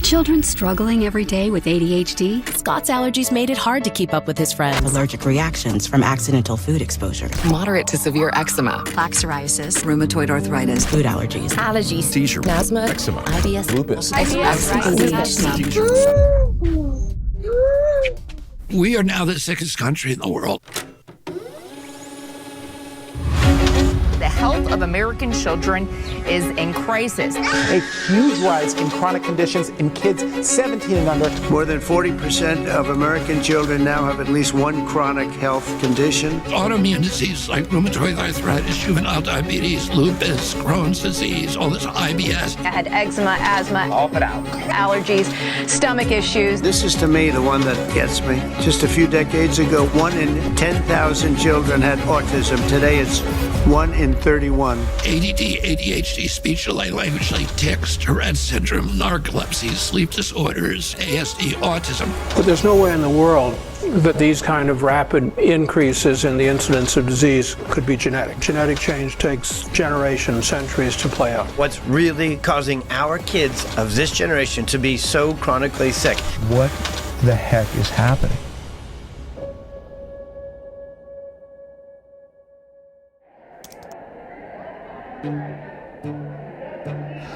Children struggling every day with ADHD? Scott's allergies made it hard to keep up with his friends. Allergic reactions from accidental food exposure. Moderate to severe eczema. Plaque psoriasis. Rheumatoid arthritis. Food allergies. Allergies. Seizure. Asthma. Eczema. IBS. Lupus. We are now the sickest country in the world. The health of American children is in crisis. A huge rise in chronic conditions in kids 17 and under. More than 40% of American children now have at least one chronic health condition. Autoimmune diseases like rheumatoid arthritis, juvenile diabetes, lupus, Crohn's disease, all this IBS. I had eczema, asthma, all put out. Allergies, stomach issues. This is to me the one that gets me. Just a few decades ago, 1 in 10,000 children had autism. Today it's 1 in 31. ADD, ADHD, speech delay, language delay, tics, Tourette syndrome, narcolepsy, sleep disorders, ASD, autism. But there's no way in the world that these kind of rapid increases in the incidence of disease could be genetic. Genetic change takes generations, centuries to play out. What's really causing our kids of this generation to be so chronically sick? What the heck is happening?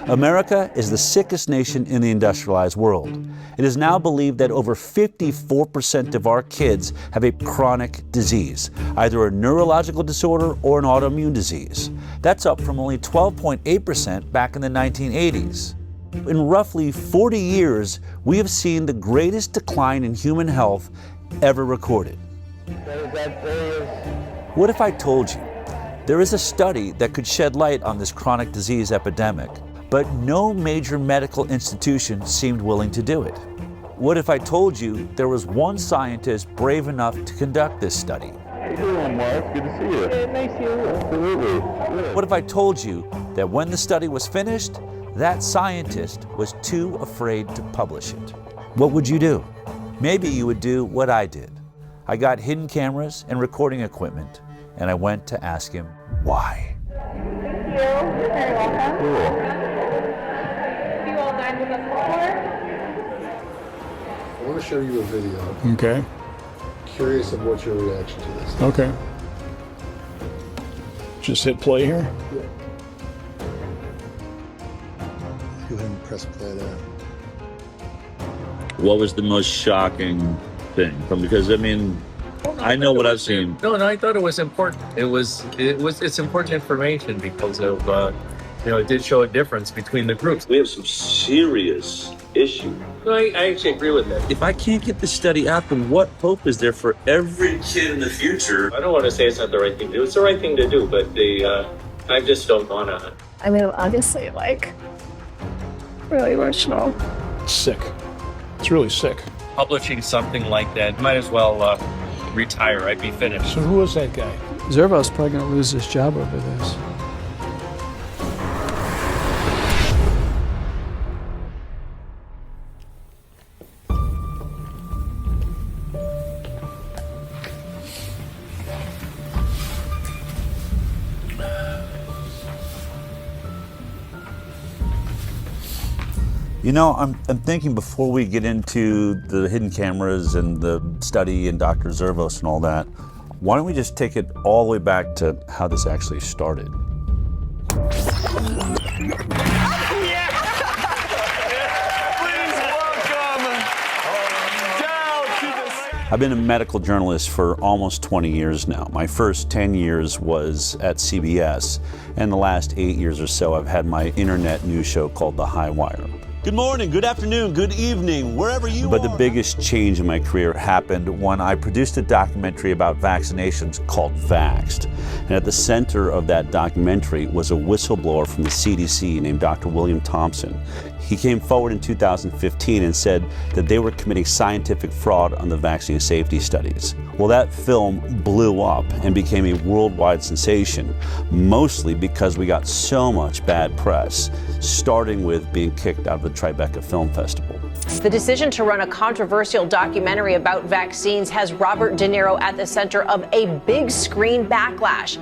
America is the sickest nation in the industrialized world. It is now believed that over 54% of our kids have a chronic disease, either a neurological disorder or an autoimmune disease. That's up from only 12.8% back in the 1980s. In roughly 40 years, we have seen the greatest decline in human health ever recorded. What if I told you there is a study that could shed light on this chronic disease epidemic, but no major medical institution seemed willing to do it? What if I told you there was one scientist brave enough to conduct this study? How you doing, Mark? Good to see you. Yeah, nice to see you. Absolutely. Yeah. What if I told you that when the study was finished, that scientist was too afraid to publish it? What would you do? Maybe you would do what I did. I got hidden cameras and recording equipment, and I went to ask him why. Thank you. You're very welcome. Cool. Have you all dined with us before? I want to show you a video. Okay. Curious of what your reaction to this is. Okay. Just hit play here. Yeah. Go ahead and press play there. What was the most shocking thing? Because I know what I've seen. No, I thought it was important. It's important information because of it did show a difference between the groups. We have some serious issues. No, I actually agree with that. If I can't get this study out, then what hope is there for every kid in the future? I don't want to say it's not the right thing to do. It's the right thing to do, but I just don't want to. I mean, obviously, really emotional. It's sick. It's really sick. Publishing something like that, might as well retire. I'd be finished. So who was that guy? Zervo's probably going to lose his job over this. You know, I'm thinking before we get into the hidden cameras and the study and Dr. Zervos and all that, why don't we just take it all the way back to how this actually started? I've been a medical journalist for almost 20 years now. My first 10 years was at CBS, and the last 8 years or so I've had my internet news show called The High Wire. Good morning, good afternoon, good evening, wherever you are. But the biggest change in my career happened when I produced a documentary about vaccinations called Vaxxed. And at the center of that documentary was a whistleblower from the CDC named Dr. William Thompson. He came forward in 2015 and said that they were committing scientific fraud on the vaccine safety studies. Well, that film blew up and became a worldwide sensation, mostly because we got so much bad press, starting with being kicked out of the Tribeca Film Festival. The decision to run a controversial documentary about vaccines has Robert De Niro at the center of a big screen backlash.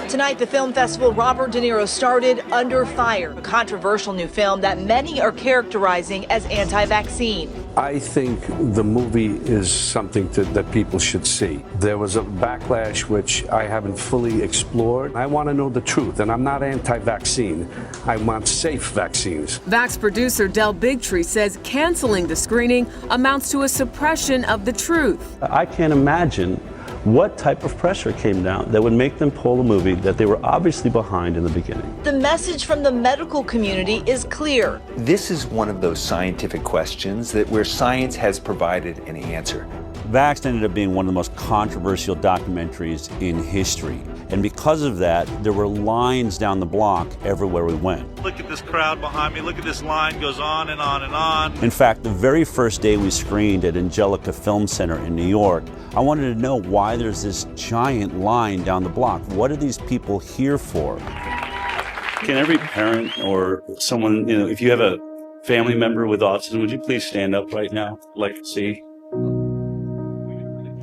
Tonight, the film festival Robert De Niro started Under Fire, a controversial new film that many are characterizing as anti-vaccine. I think the movie is something that people should see. There was a backlash which I haven't fully explored. I want to know the truth, and I'm not anti-vaccine. I want safe vaccines. Vax producer Del Bigtree says canceling the screening amounts to a suppression of the truth. I can't imagine what type of pressure came down that would make them pull a movie that they were obviously behind in the beginning. The message from the medical community is clear. This is one of those scientific questions where science has provided an answer. Vaxxed ended up being one of the most controversial documentaries in history. And because of that, there were lines down the block everywhere we went. Look at this crowd behind me. Look at this line, goes on and on and on. In fact, the very first day we screened at Angelica Film Center in New York, I wanted to know why there's this giant line down the block. What are these people here for? Can every parent or someone, if you have a family member with autism, would you please stand up right now? I'd like to see.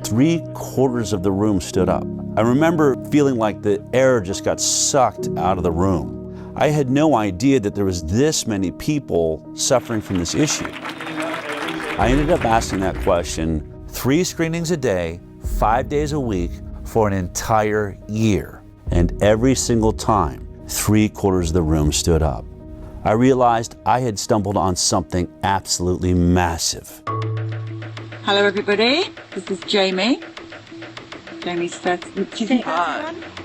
3/4 of the room stood up. I remember feeling like the air just got sucked out of the room. I had no idea that there was this many people suffering from this issue. I ended up asking that question 3 screenings a day, 5 days a week for an entire year. And every single time, 3/4 of the room stood up. I realized I had stumbled on something absolutely massive. Hello everybody, this is Jamie. Jamie's first.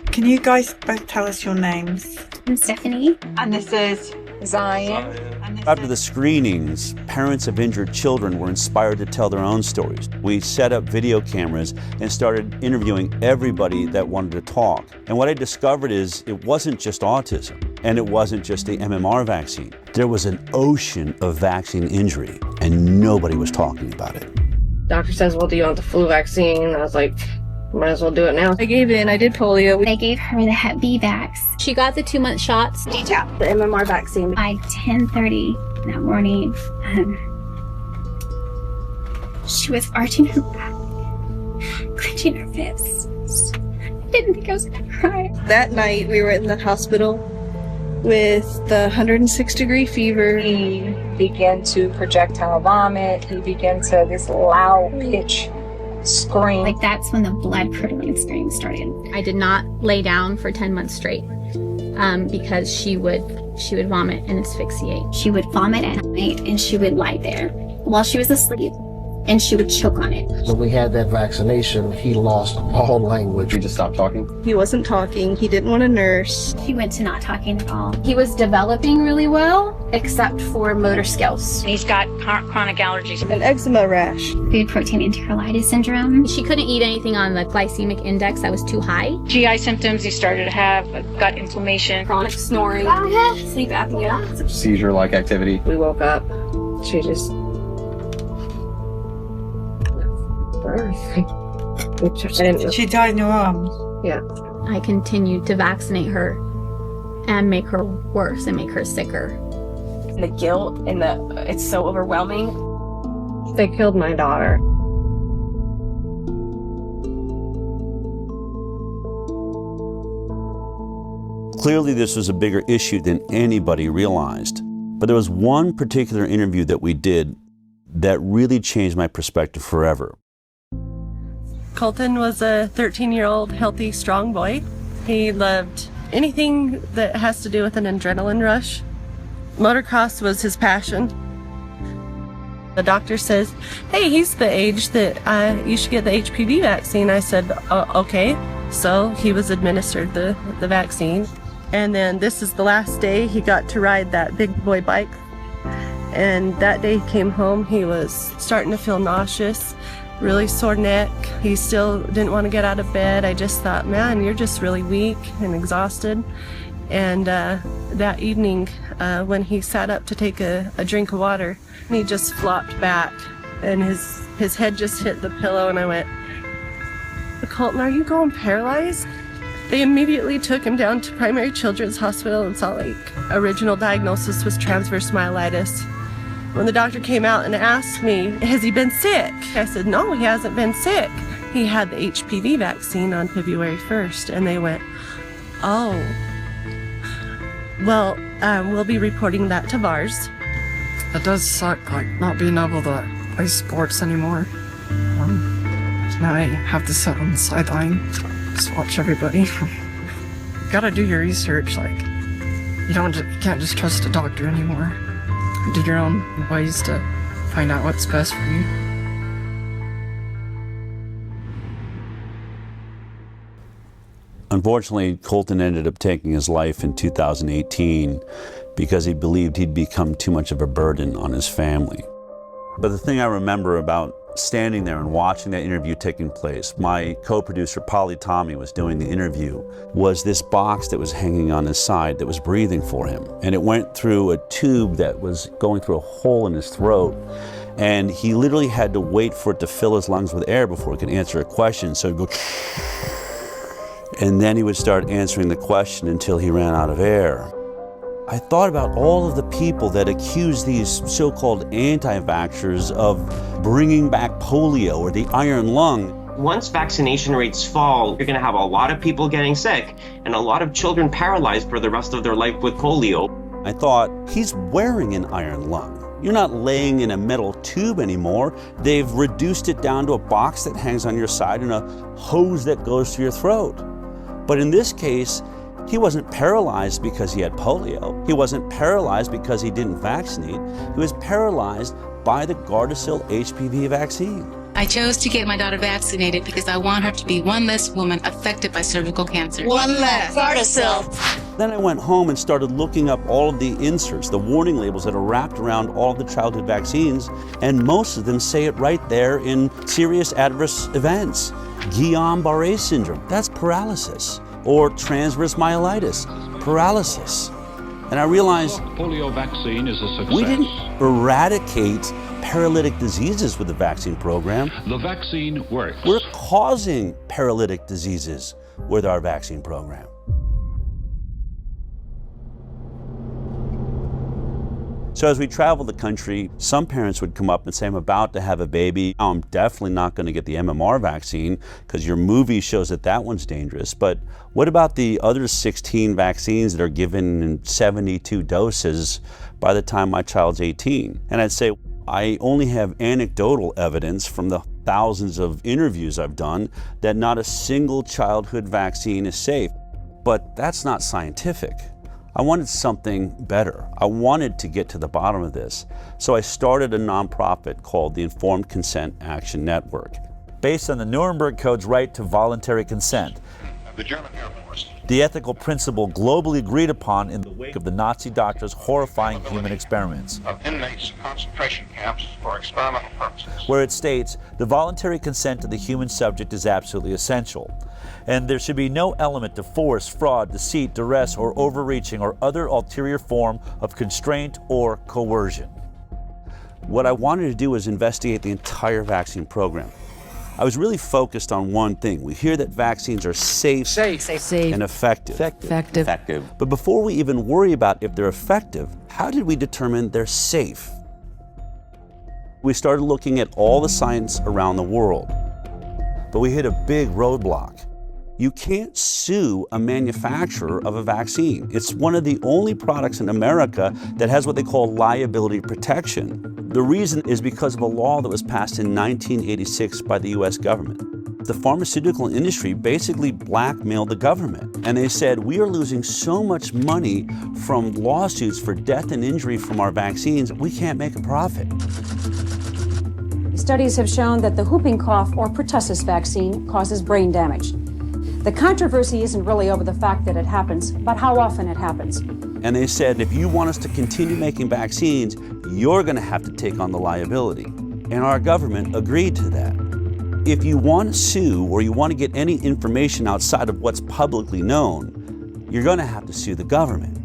Can you guys both tell us your names? I'm Stephanie. And this is Zion. After the screenings, parents of injured children were inspired to tell their own stories. We set up video cameras and started interviewing everybody that wanted to talk. And what I discovered is it wasn't just autism, and it wasn't just the MMR vaccine. There was an ocean of vaccine injury, and nobody was talking about it. Doctor says, well, do you want the flu vaccine? I was like, might as well do it now. I gave in. I did polio. They gave her the Hep B vax. She got the 2-month shots. Detail. The MMR vaccine. By 10:30 that morning, she was arching her back, clenching her fists. I didn't think I was going to cry. That night, we were in the hospital with the 106-degree fever. He began to projectile vomit. He began to this loud pitch scream. Like that's when the blood curdling scream started. I did not lay down for 10 months straight because she would vomit and asphyxiate. She would vomit at night and she would lie there while she was asleep and she would choke on it. When we had that vaccination, he lost all language. He just stopped talking? He wasn't talking. He didn't want to nurse. He went to not talking at all. He was developing really well, except for motor skills. He's got chronic allergies. An eczema rash. Food protein enterolitis syndrome. She couldn't eat anything on the glycemic index that was too high. GI symptoms, he started to have gut inflammation. Chronic snoring. Sleep apnea. Seizure-like activity. We woke up. She just... She died in your arms. Yeah. I continued to vaccinate her and make her worse and make her sicker. The guilt and it's so overwhelming. They killed my daughter. Clearly, this was a bigger issue than anybody realized. But there was one particular interview that we did that really changed my perspective forever. Colton was a 13-year-old healthy, strong boy. He loved anything that has to do with an adrenaline rush. Motocross was his passion. The doctor says, hey, he's the age that you should get the HPV vaccine. I said, okay. So he was administered the vaccine. And then this is the last day he got to ride that big boy bike. And that day he came home, he was starting to feel nauseous, really sore neck. He still didn't want to get out of bed. I just thought, man, you're just really weak and exhausted. And that evening, when he sat up to take a drink of water, he just flopped back and his head just hit the pillow, and I went, Colton, are you going paralyzed? They immediately took him down to Primary Children's Hospital in Salt Lake. Original diagnosis was transverse myelitis. When the doctor came out and asked me, has he been sick? I said, no, he hasn't been sick. He had the HPV vaccine on February 1st, and they went, oh, well, we'll be reporting that to VARS. It does suck, like, not being able to play sports anymore. Now I have to sit on the sideline, just watch everybody. You gotta do your research, like, you can't just trust a doctor anymore. Do your own ways to find out what's best for you. Unfortunately, Colton ended up taking his life in 2018 because he believed he'd become too much of a burden on his family. But the thing I remember about standing there and watching that interview taking place, my co-producer Polly Tommy was doing the interview, was this box that was hanging on his side that was breathing for him. And it went through a tube that was going through a hole in his throat. And he literally had to wait for it to fill his lungs with air before he could answer a question. So he'd go, and then he would start answering the question until he ran out of air. I thought about all of the people that accuse these so-called anti-vaxxers of bringing back polio or the iron lung. Once vaccination rates fall, you're going to have a lot of people getting sick and a lot of children paralyzed for the rest of their life with polio. I thought, he's wearing an iron lung. You're not laying in a metal tube anymore. They've reduced it down to a box that hangs on your side and a hose that goes through your throat. But in this case, he wasn't paralyzed because he had polio. He wasn't paralyzed because he didn't vaccinate. He was paralyzed by the Gardasil HPV vaccine. I chose to get my daughter vaccinated because I want her to be one less woman affected by cervical cancer. One less. Gardasil. Then I went home and started looking up all of the inserts, the warning labels that are wrapped around all of the childhood vaccines, and most of them say it right there in serious adverse events. Guillain-Barré syndrome, that's paralysis. Or transverse myelitis, paralysis. And I realized polio vaccine is a success. We didn't eradicate paralytic diseases with the vaccine program. The vaccine works. We're causing paralytic diseases with our vaccine program. So as we traveled the country, some parents would come up and say, I'm about to have a baby. I'm definitely not going to get the MMR vaccine because your movie shows that that one's dangerous. But what about the other 16 vaccines that are given in 72 doses by the time my child's 18? And I'd say, I only have anecdotal evidence from the thousands of interviews I've done that not a single childhood vaccine is safe. But that's not scientific. I wanted something better. I wanted to get to the bottom of this. So I started a nonprofit called the Informed Consent Action Network. Based on the Nuremberg Code's right to voluntary consent, the German Air Force, the ethical principle globally agreed upon in the wake of the Nazi doctors' horrifying human experiments, of inmates in concentration camps for experimental purposes, where it states the voluntary consent of the human subject is absolutely essential, and there should be no element of force, fraud, deceit, duress, or overreaching or other ulterior form of constraint or coercion. What I wanted to do was investigate the entire vaccine program. I was really focused on one thing. We hear that vaccines are safe. And effective. But before we even worry about if they're effective, how did we determine they're safe? We started looking at all the science around the world, but we hit a big roadblock. You can't sue a manufacturer of a vaccine. It's one of the only products in America that has what they call liability protection. The reason is because of a law that was passed in 1986 by the US government. The pharmaceutical industry basically blackmailed the government, and they said, we are losing so much money from lawsuits for death and injury from our vaccines, we can't make a profit. Studies have shown that the whooping cough or pertussis vaccine causes brain damage. The controversy isn't really over the fact that it happens, but how often it happens. And they said, if you want us to continue making vaccines, you're going to have to take on the liability. And our government agreed to that. If you want to sue or you want to get any information outside of what's publicly known, you're going to have to sue the government.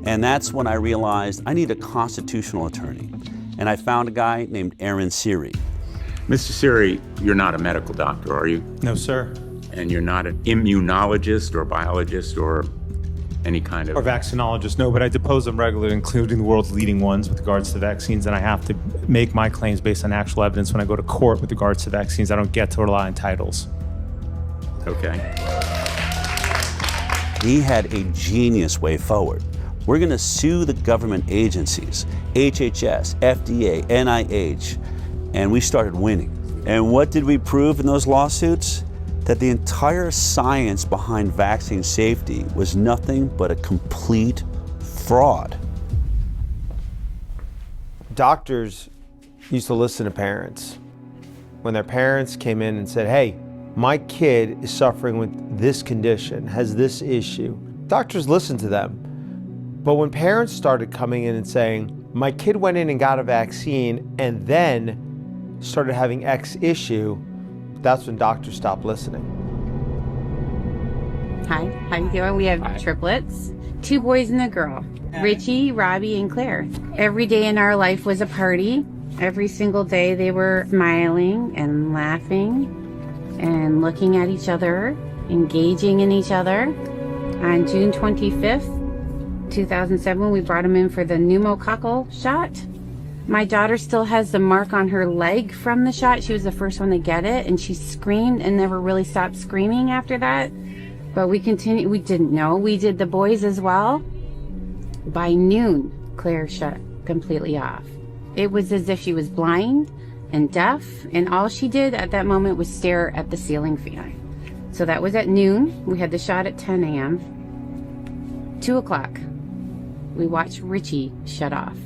And that's when I realized I need a constitutional attorney. And I found a guy named Aaron Siri. Mr. Siri, you're not a medical doctor, are you? No, sir. And you're not an immunologist or biologist or any kind of... Or vaccinologists, no, but I depose them regularly, including the world's leading ones with regards to vaccines, and I have to make my claims based on actual evidence when I go to court with regards to vaccines. I don't get to rely on titles. Okay. He had a genius way forward. We're going to sue the government agencies, HHS, FDA, NIH, and we started winning. And what did we prove in those lawsuits? That the entire science behind vaccine safety was nothing but a complete fraud. Doctors used to listen to parents. When their parents came in and said, hey, my kid is suffering with this condition, has this issue, doctors listened to them. But when parents started coming in and saying, my kid went in and got a vaccine and then started having X issue, that's when doctors stopped listening. Hi, how you doing? We have triplets, 2 boys and a girl, Richie, Robbie, and Claire. Every day in our life was a party. Every single day they were smiling and laughing and looking at each other, engaging in each other. On June 25th, 2007, we brought them in for the pneumococcal shot. My daughter still has the mark on her leg from the shot. She was the first one to get it, and she screamed and never really stopped screaming after that. But we continued. We didn't know. We did the boys as well. By noon, Claire shut completely off. It was as if she was blind and deaf, and all she did at that moment was stare at the ceiling fan. So that was at noon. We had the shot at 10 a.m. 2 o'clock, we watched Richie shut off.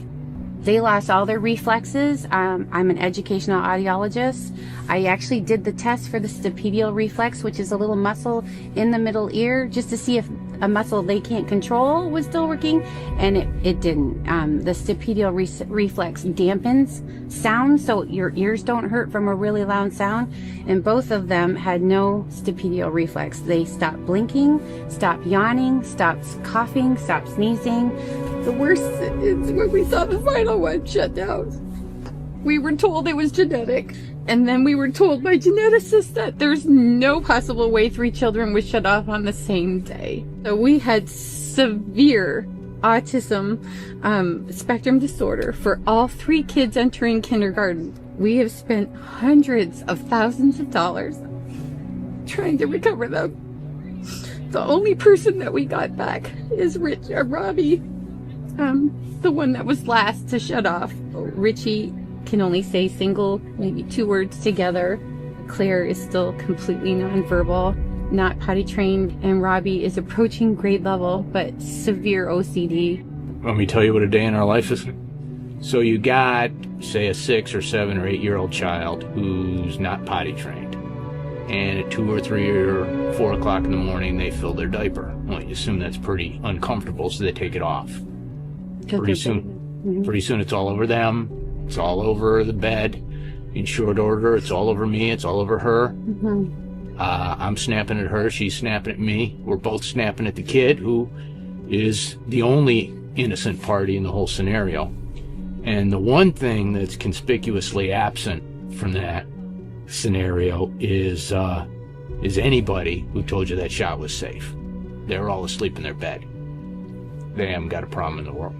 They lost all their reflexes. I'm an educational audiologist. I actually did the test for the stapedial reflex, which is a little muscle in the middle ear, just to see if a muscle they can't control was still working, and it didn't. The stapedial reflex dampens sound, so your ears don't hurt from a really loud sound, and both of them had no stapedial reflex. They stopped blinking, stopped yawning, stopped coughing, stopped sneezing. The worst is when we saw the final one shut down. We were told it was genetic, and then we were told by geneticists that there's no possible way 3 children would shut off on the same day. So we had severe autism spectrum disorder for all 3 kids entering kindergarten. We have spent hundreds of thousands of dollars trying to recover them. The only person that we got back is Robbie, the one that was last to shut off. Richie can only say single, maybe 2 words together. Claire is still completely nonverbal, not potty trained, and Robbie is approaching grade level, but severe OCD. Let me tell you what a day in our life is. So you got, say, a 6 or 7 or 8 year old child who's not potty trained, and at 2 or 3 or 4 o'clock in the morning they fill their diaper. Well, you assume that's pretty uncomfortable, so they take it off. Pretty soon it's all over them, it's all over the bed. In short order, it's all over me, it's all over her. I'm snapping at her, she's snapping at me. We're both snapping at the kid, who is the only innocent party in the whole scenario. And the one thing that's conspicuously absent from that scenario is anybody who told you that shot was safe. They're all asleep in their bed. They haven't got a problem in the world.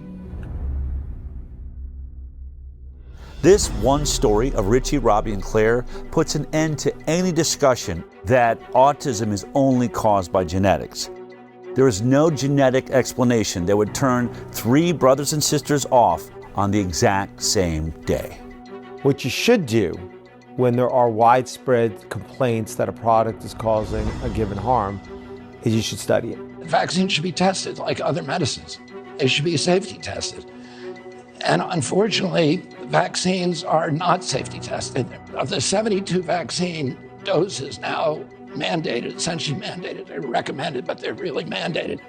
This one story of Richie, Robbie, and Claire puts an end to any discussion that autism is only caused by genetics. There is no genetic explanation that would turn 3 brothers and sisters off on the exact same day. What you should do when there are widespread complaints that a product is causing a given harm is you should study it. Vaccines should be tested like other medicines. They should be safety tested. And unfortunately, vaccines are not safety tested. Of the 72 vaccine doses now mandated, essentially mandated, they're recommended, but they're really mandated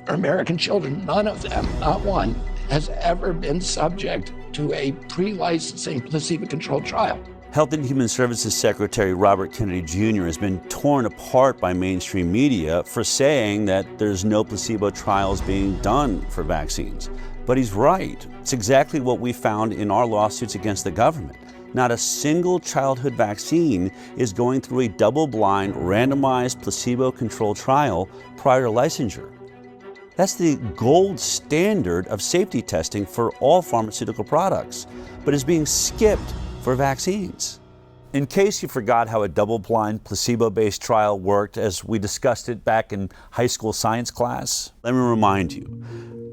for American children, none of them, not one, has ever been subject to a pre-licensing placebo-controlled trial. Health and Human Services Secretary Robert Kennedy Jr. has been torn apart by mainstream media for saying that there's no placebo trials being done for vaccines. But he's right. It's exactly what we found in our lawsuits against the government. Not a single childhood vaccine is going through a double-blind, randomized, placebo-controlled trial prior to licensure. That's the gold standard of safety testing for all pharmaceutical products, but is being skipped for vaccines. In case you forgot how a double-blind, placebo-based trial worked as we discussed it back in high school science class, let me remind you.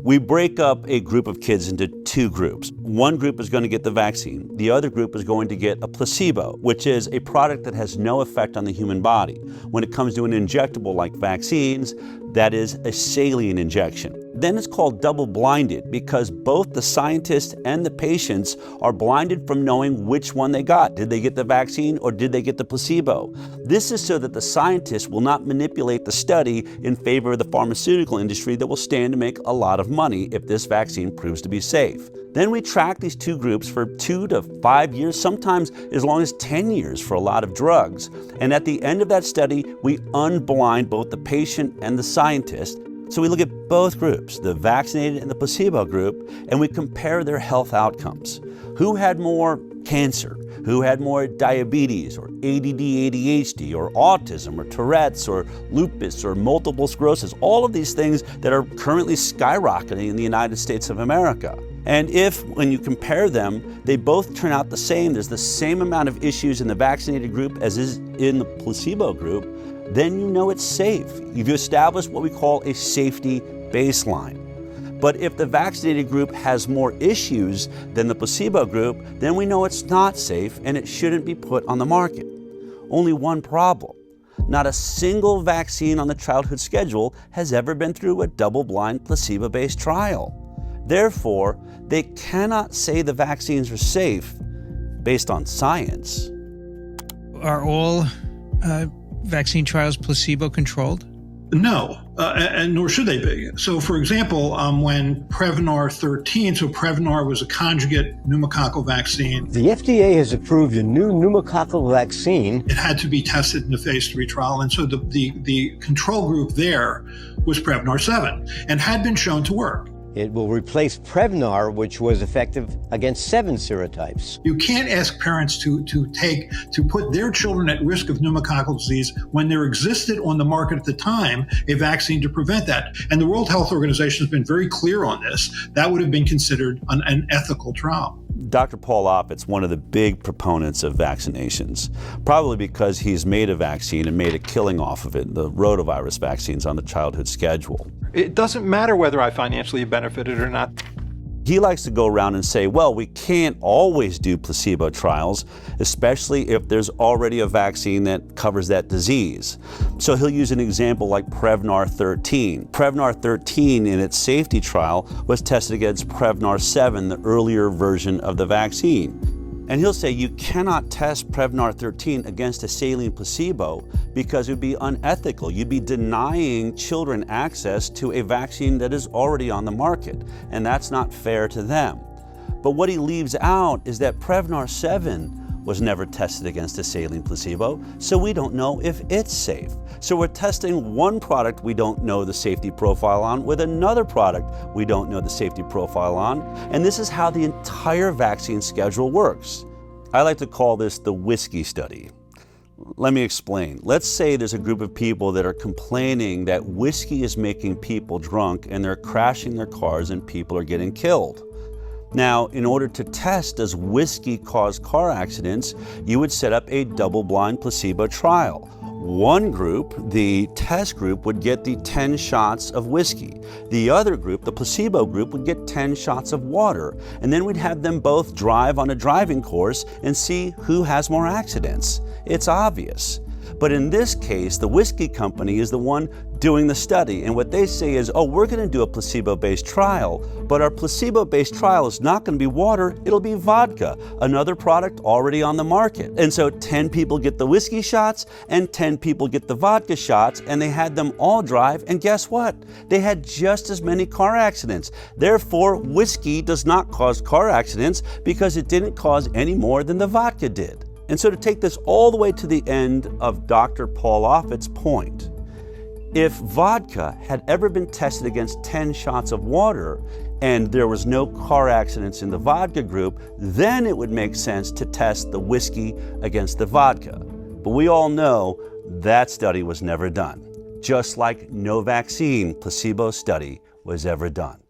We break up a group of kids into two groups. One group is going to get the vaccine. The other group is going to get a placebo, which is a product that has no effect on the human body. When it comes to an injectable like vaccines, that is a saline injection. Then it's called double-blinded because both the scientists and the patients are blinded from knowing which one they got. Did they get the vaccine or did they get the placebo? This is so that the scientists will not manipulate the study in favor of the pharmaceutical industry that will stand to make a lot of money if this vaccine proves to be safe. Then we track these two groups for 2 to 5 years, sometimes as long as 10 years for a lot of drugs. And at the end of that study, we unblind both the patient and the scientist. So we look at both groups, the vaccinated and the placebo group, and we compare their health outcomes. Who had more cancer? Who had more diabetes or ADD, ADHD or autism or Tourette's or lupus or multiple sclerosis? All of these things that are currently skyrocketing in the United States of America. And if, when you compare them, they both turn out the same, there's the same amount of issues in the vaccinated group as is in the placebo group, then you know it's safe. You've established what we call a safety baseline. But if the vaccinated group has more issues than the placebo group, then we know it's not safe and it shouldn't be put on the market. Only one problem. Not a single vaccine on the childhood schedule has ever been through a double-blind, placebo-based trial. Therefore, they cannot say the vaccines are safe based on science. Are all vaccine trials placebo-controlled? No, and nor should they be. So, for example, when Prevnar 13, so Prevnar was a conjugate pneumococcal vaccine. The FDA has approved a new pneumococcal vaccine. It had to be tested in the phase 3 trial, and so the control group there was Prevnar 7 and had been shown to work. It will replace Prevnar, which was effective against 7 serotypes. You can't ask parents to put their children at risk of pneumococcal disease when there existed on the market at the time a vaccine to prevent that. And the World Health Organization has been very clear on this. That would have been considered an ethical trial. Dr. Paul Offit's one of the big proponents of vaccinations, probably because he's made a vaccine and made a killing off of it, the rotavirus vaccines on the childhood schedule. It doesn't matter whether I financially benefited or not. He likes to go around and say, well, we can't always do placebo trials, especially if there's already a vaccine that covers that disease. So he'll use an example like Prevnar 13. Prevnar 13 in its safety trial was tested against Prevnar 7, the earlier version of the vaccine. And he'll say you cannot test Prevnar 13 against a saline placebo because it would be unethical. You'd be denying children access to a vaccine that is already on the market, and that's not fair to them. But what he leaves out is that Prevnar 7 was never tested against a saline placebo, so we don't know if it's safe. So we're testing one product we don't know the safety profile on with another product we don't know the safety profile on, and this is how the entire vaccine schedule works. I like to call this the whiskey study. Let me explain. Let's say there's a group of people that are complaining that whiskey is making people drunk and they're crashing their cars and people are getting killed. Now, in order to test does whiskey cause car accidents, you would set up a double-blind placebo trial. One group, the test group, would get the 10 shots of whiskey. The other group, the placebo group, would get 10 shots of water. And then we'd have them both drive on a driving course and see who has more accidents. It's obvious. But in this case, the whiskey company is the one doing the study. And what they say is, oh, we're going to do a placebo-based trial, but our placebo-based trial is not going to be water, it'll be vodka, another product already on the market. And so 10 people get the whiskey shots and 10 people get the vodka shots, and they had them all drive, and guess what? They had just as many car accidents. Therefore, whiskey does not cause car accidents because it didn't cause any more than the vodka did. And so to take this all the way to the end of Dr. Paul Offit's point, if vodka had ever been tested against 10 shots of water and there was no car accidents in the vodka group, then it would make sense to test the whiskey against the vodka. But we all know that study was never done, just like no vaccine placebo study was ever done.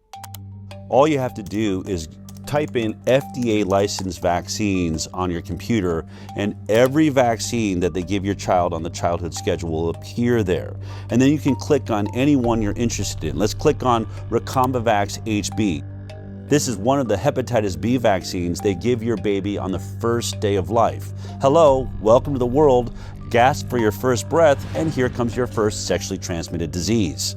All you have to do is type in FDA licensed vaccines on your computer, and every vaccine that they give your child on the childhood schedule will appear there. And then you can click on any one you're interested in. Let's click on Recombavax HB. This is one of the hepatitis B vaccines they give your baby on the first day of life. Hello, welcome to the world. Gasp for your first breath, and here comes your first sexually transmitted disease.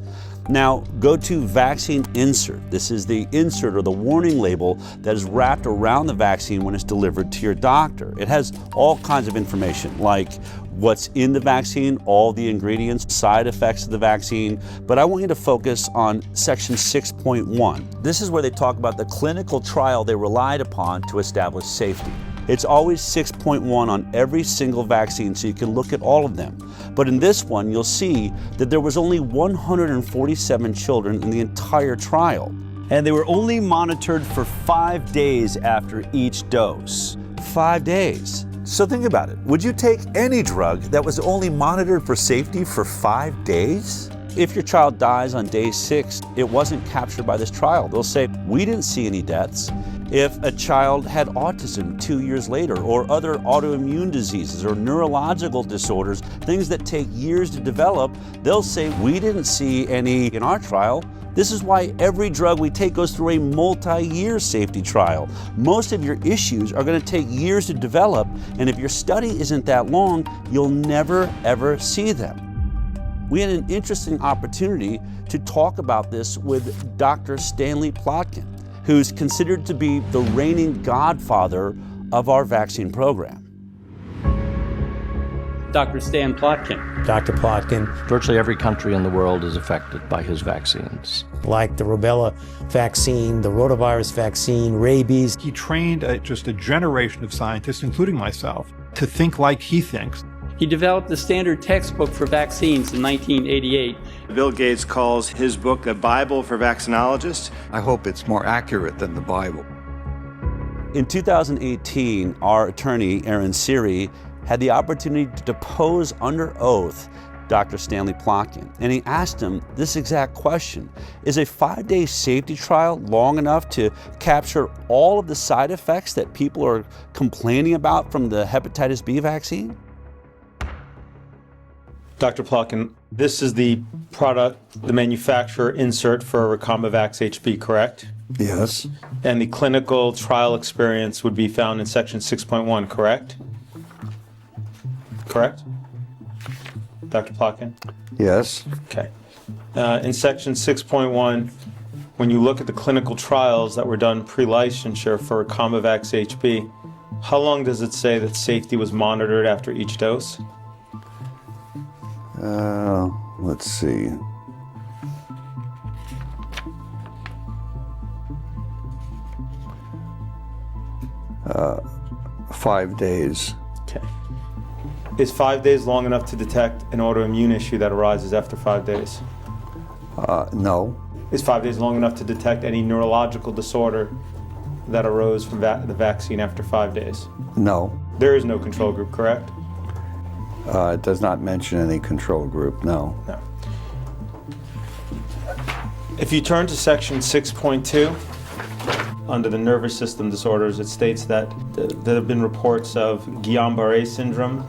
Now, go to vaccine insert. This is the insert or the warning label that is wrapped around the vaccine when it's delivered to your doctor. It has all kinds of information like what's in the vaccine, all the ingredients, side effects of the vaccine, but I want you to focus on section 6.1. This is where they talk about the clinical trial they relied upon to establish safety. It's always 6.1 on every single vaccine, so you can look at all of them. But in this one, you'll see that there was only 147 children in the entire trial. And they were only monitored for 5 days after each dose. 5 days. So think about it. Would you take any drug that was only monitored for safety for 5 days? If your child dies on day 6, it wasn't captured by this trial. They'll say, we didn't see any deaths. If a child had autism 2 years later, or other autoimmune diseases or neurological disorders, things that take years to develop, they'll say, we didn't see any in our trial. This is why every drug we take goes through a multi-year safety trial. Most of your issues are going to take years to develop, and if your study isn't that long, you'll never ever see them. We had an interesting opportunity to talk about this with Dr. Stanley Plotkin, who's considered to be the reigning godfather of our vaccine program. Dr. Stan Plotkin. Dr. Plotkin. Virtually every country in the world is affected by his vaccines. Like the rubella vaccine, the rotavirus vaccine, rabies. He trained just a generation of scientists, including myself, to think like he thinks. He developed the standard textbook for vaccines in 1988. Bill Gates calls his book a Bible for vaccinologists. I hope it's more accurate than the Bible. In 2018, our attorney, Aaron Siri, had the opportunity to depose under oath Dr. Stanley Plotkin, and he asked him this exact question. Is a 5-day safety trial long enough to capture all of the side effects that people are complaining about from the hepatitis B vaccine? Dr. Plotkin, this is the product, the manufacturer insert for Recombavax HB, correct? Yes. And the clinical trial experience would be found in section 6.1, correct? Correct? Dr. Plotkin? Yes. Okay. In section 6.1, when you look at the clinical trials that were done pre-licensure for Recombavax HB, how long does it say that safety was monitored after each dose? Let's see. Uh, 5 days. Okay. Is 5 days long enough to detect an autoimmune issue that arises after 5 days? No. Is 5 days long enough to detect any neurological disorder that arose from the vaccine after 5 days? No. There is no control group, correct? It does not mention any control group, no. No. If you turn to section 6.2, under the nervous system disorders, it states that there have been reports of Guillain-Barré syndrome,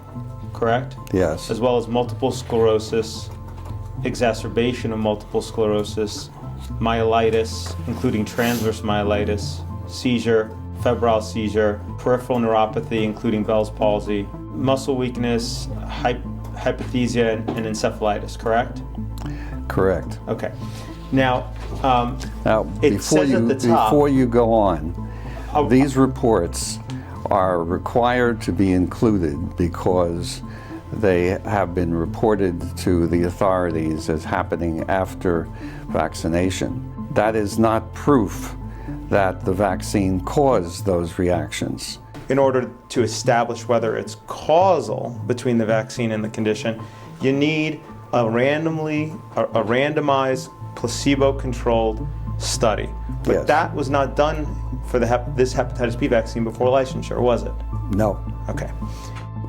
correct? Yes. As well as multiple sclerosis, exacerbation of multiple sclerosis, myelitis, including transverse myelitis, seizure, febrile seizure, peripheral neuropathy, including Bell's palsy, muscle weakness, hypothesia, and encephalitis, correct? Correct. Okay. Now, it before says at the top... Before you go on, these reports are required to be included because they have been reported to the authorities as happening after vaccination. That is not proof that the vaccine caused those reactions. In order to establish whether it's causal between the vaccine and the condition, you need a randomized, placebo-controlled study. But yes. That was not done for this hepatitis B vaccine before licensure, was it? No. Okay.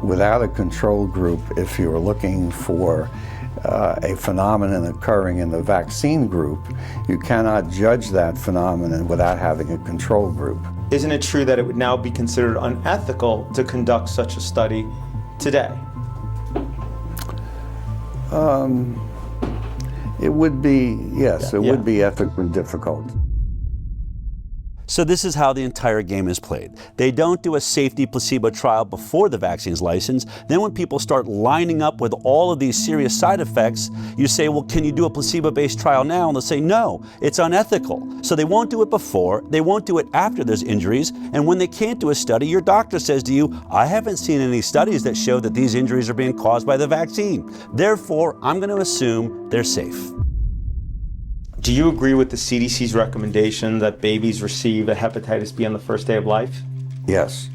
without a control group, if you're looking for a phenomenon occurring in the vaccine group, you cannot judge that phenomenon without having a control group. Isn't it true that it would now be considered unethical to conduct such a study today? It would be, yes, it would be ethically difficult. So this is how the entire game is played. They don't do a safety placebo trial before the vaccine's licensed. Then when people start lining up with all of these serious side effects, you say, well, can you do a placebo-based trial now? And they'll say, no, it's unethical. So they won't do it before, they won't do it after there's injuries, and when they can't do a study, your doctor says to you, I haven't seen any studies that show that these injuries are being caused by the vaccine. Therefore, I'm going to assume they're safe. Do you agree with the CDC's recommendation that babies receive a hepatitis B on the first day of life? Yes.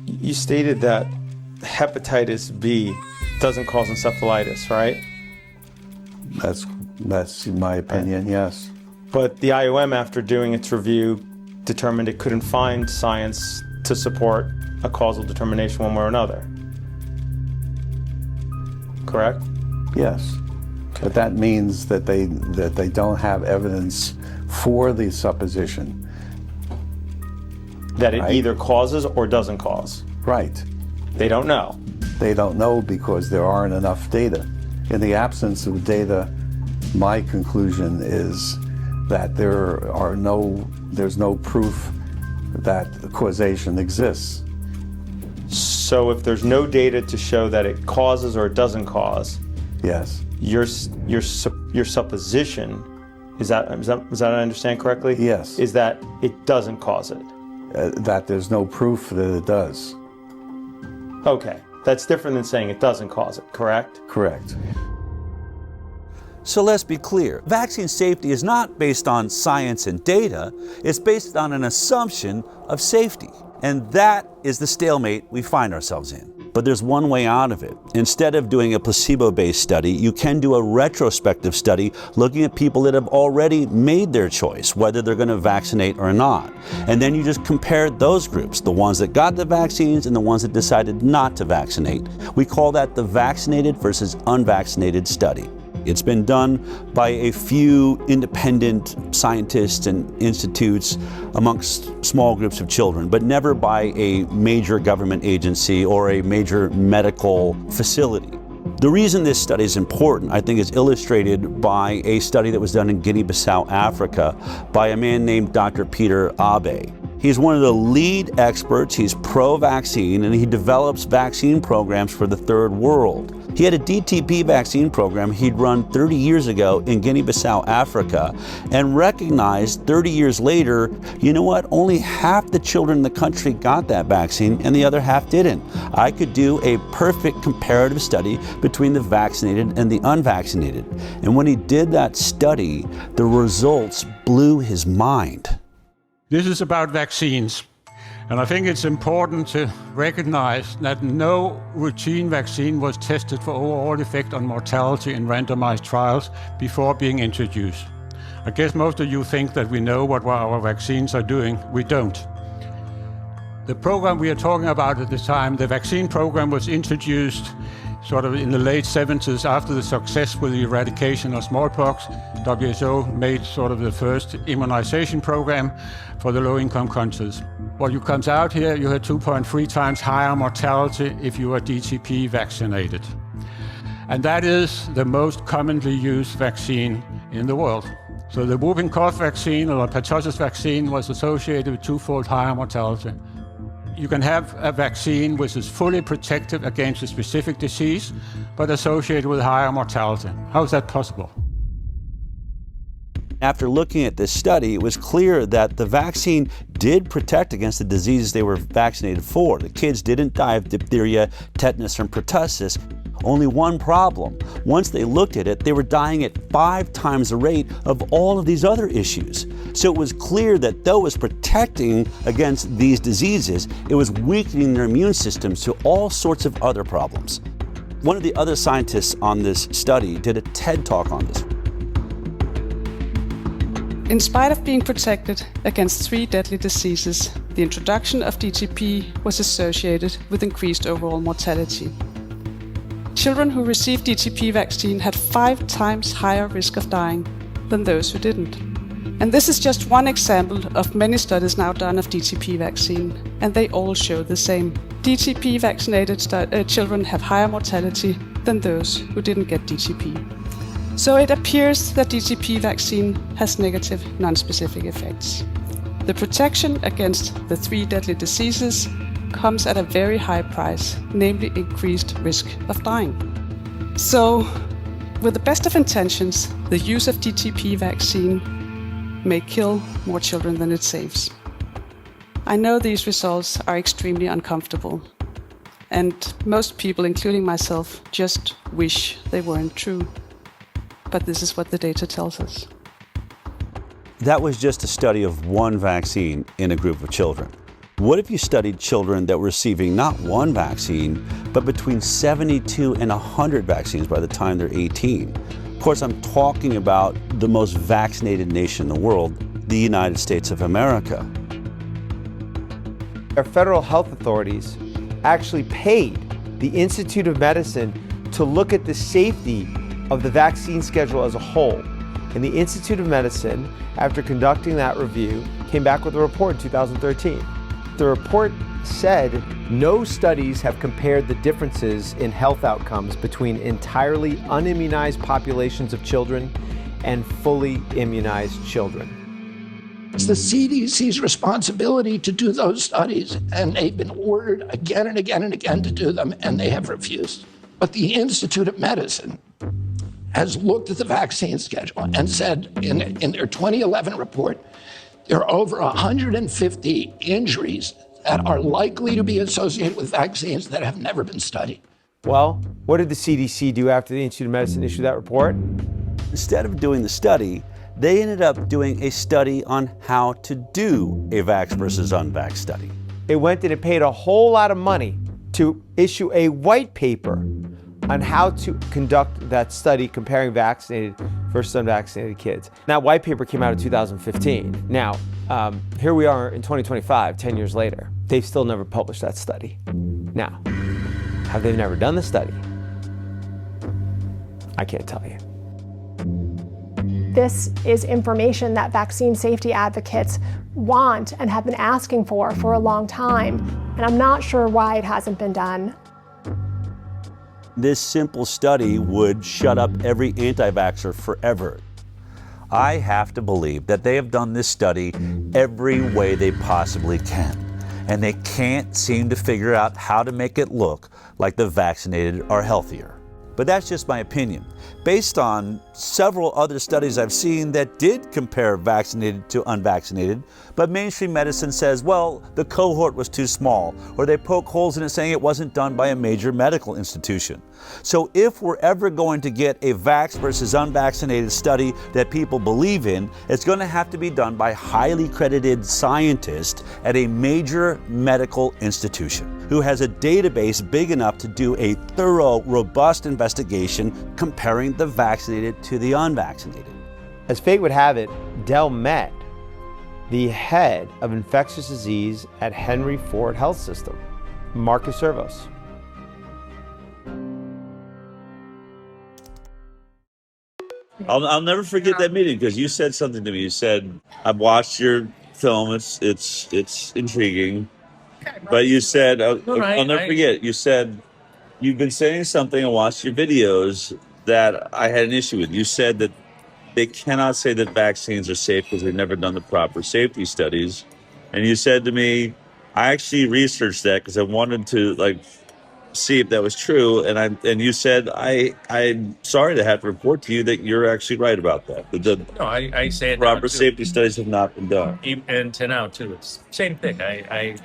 You stated that hepatitis B doesn't cause encephalitis, right? That's my opinion, yes. But the IOM, after doing its review, determined it couldn't find science to support a causal determination one way or another. Correct? Yes. But that means that they don't have evidence for the supposition. That it either causes or doesn't cause. Right. They don't know. They don't know because there aren't enough data. In the absence of data, my conclusion is that there's no proof that causation exists. So if there's no data to show that it causes or it doesn't cause, yes. Your supposition, is that I understand correctly? Yes. Is that it doesn't cause it? That there's no proof that it does. Okay, that's different than saying it doesn't cause it, correct? Correct. So let's be clear, vaccine safety is not based on science and data, it's based on an assumption of safety. And that is the stalemate we find ourselves in. But there's one way out of it. Instead of doing a placebo-based study, you can do a retrospective study looking at people that have already made their choice, whether they're going to vaccinate or not. And then you just compare those groups, the ones that got the vaccines and the ones that decided not to vaccinate. We call that the vaccinated versus unvaccinated study. It's been done by a few independent scientists and institutes amongst small groups of children, but never by a major government agency or a major medical facility. The reason this study is important, I think, is illustrated by a study that was done in Guinea-Bissau, Africa, by a man named Dr. Peter Abe. He's one of the lead experts, he's pro-vaccine, and he develops vaccine programs for the third world. He had a DTP vaccine program he'd run 30 years ago in Guinea-Bissau, Africa, and recognized 30 years later, you know what, only half the children in the country got that vaccine and the other half didn't. I could do a perfect comparative study between the vaccinated and the unvaccinated. And when he did that study, the results blew his mind. This is about vaccines, and I think it's important to recognize that no routine vaccine was tested for overall effect on mortality in randomized trials before being introduced. I guess most of you think that we know what our vaccines are doing. We don't. The program we are talking about at the time, the vaccine program, was introduced sort of in the late 70s after the success with the eradication of smallpox. WHO made sort of the first immunization program for the low-income countries. What comes out here, you had 2.3 times higher mortality if you are DTP vaccinated. And that is the most commonly used vaccine in the world. So the whooping cough vaccine or pertussis vaccine was associated with twofold higher mortality. You can have a vaccine which is fully protective against a specific disease, but associated with higher mortality. How is that possible? After looking at this study, it was clear that the vaccine did protect against the diseases they were vaccinated for. The kids didn't die of diphtheria, tetanus, and pertussis. Only one problem. Once they looked at it, they were dying at 5 times the rate of all of these other issues. So it was clear that though it was protecting against these diseases, it was weakening their immune systems to all sorts of other problems. One of the other scientists on this study did a TED Talk on this. In spite of being protected against 3 deadly diseases, the introduction of DTP was associated with increased overall mortality. Children who received DTP vaccine had 5 times higher risk of dying than those who didn't. And this is just one example of many studies now done of DTP vaccine, and they all show the same. DTP vaccinated children have higher mortality than those who didn't get DTP. So it appears that DTP vaccine has negative non-specific effects. The protection against the 3 deadly diseases comes at a very high price, namely increased risk of dying. So, with the best of intentions, the use of DTP vaccine may kill more children than it saves. I know these results are extremely uncomfortable, and most people, including myself, just wish they weren't true. But this is what the data tells us. That was just a study of one vaccine in a group of children. What if you studied children that were receiving not one vaccine, but between 72 and 100 vaccines by the time they're 18? Of course, I'm talking about the most vaccinated nation in the world, the United States of America. Our federal health authorities actually paid the Institute of Medicine to look at the safety of the vaccine schedule as a whole. And the Institute of Medicine, after conducting that review, came back with a report in 2013. The report said no studies have compared the differences in health outcomes between entirely unimmunized populations of children and fully immunized children. It's the CDC's responsibility to do those studies, and they've been ordered again and again and again to do them, and they have refused. But the Institute of Medicine has looked at the vaccine schedule and said in their 2011 report, there are over 150 injuries that are likely to be associated with vaccines that have never been studied. Well, what did the CDC do after the Institute of Medicine issued that report? Instead of doing the study, they ended up doing a study on how to do a vax versus unvax study. It went and it paid a whole lot of money to issue a white paper on how to conduct that study comparing vaccinated versus unvaccinated kids. That white paper came out in 2015. Now, here we are in 2025, 10 years later. They've still never published that study. Now, have they never done the study? I can't tell you. This is information that vaccine safety advocates want and have been asking for a long time, and I'm not sure why it hasn't been done. This simple study would shut up every anti-vaxxer forever. I have to believe that they have done this study every way they possibly can, and they can't seem to figure out how to make it look like the vaccinated are healthier. But that's just my opinion, based on several other studies I've seen that did compare vaccinated to unvaccinated, but mainstream medicine says, well, the cohort was too small, or they poke holes in it saying it wasn't done by a major medical institution. So if we're ever going to get a vax versus unvaccinated study that people believe in, it's going to have to be done by highly credited scientists at a major medical institution who has a database big enough to do a thorough, robust investigation comparing the vaccinated to the unvaccinated. As fate would have it, Dell met the head of infectious disease at Henry Ford Health System, Marcus Servos. I'll never forget that meeting because you said something to me. You said, "I've watched your film. It's intriguing." But you said, I'll never forget. You said you've been saying something. I watched your videos that I had an issue with. You said that they cannot say that vaccines are safe because they've never done the proper safety studies. And you said to me, I actually researched that because I wanted to see if that was true. And you said, I'm sorry to have to report to you that you're actually right about that. No, I say it proper safety studies have not been done. And to now too, it's same thing. I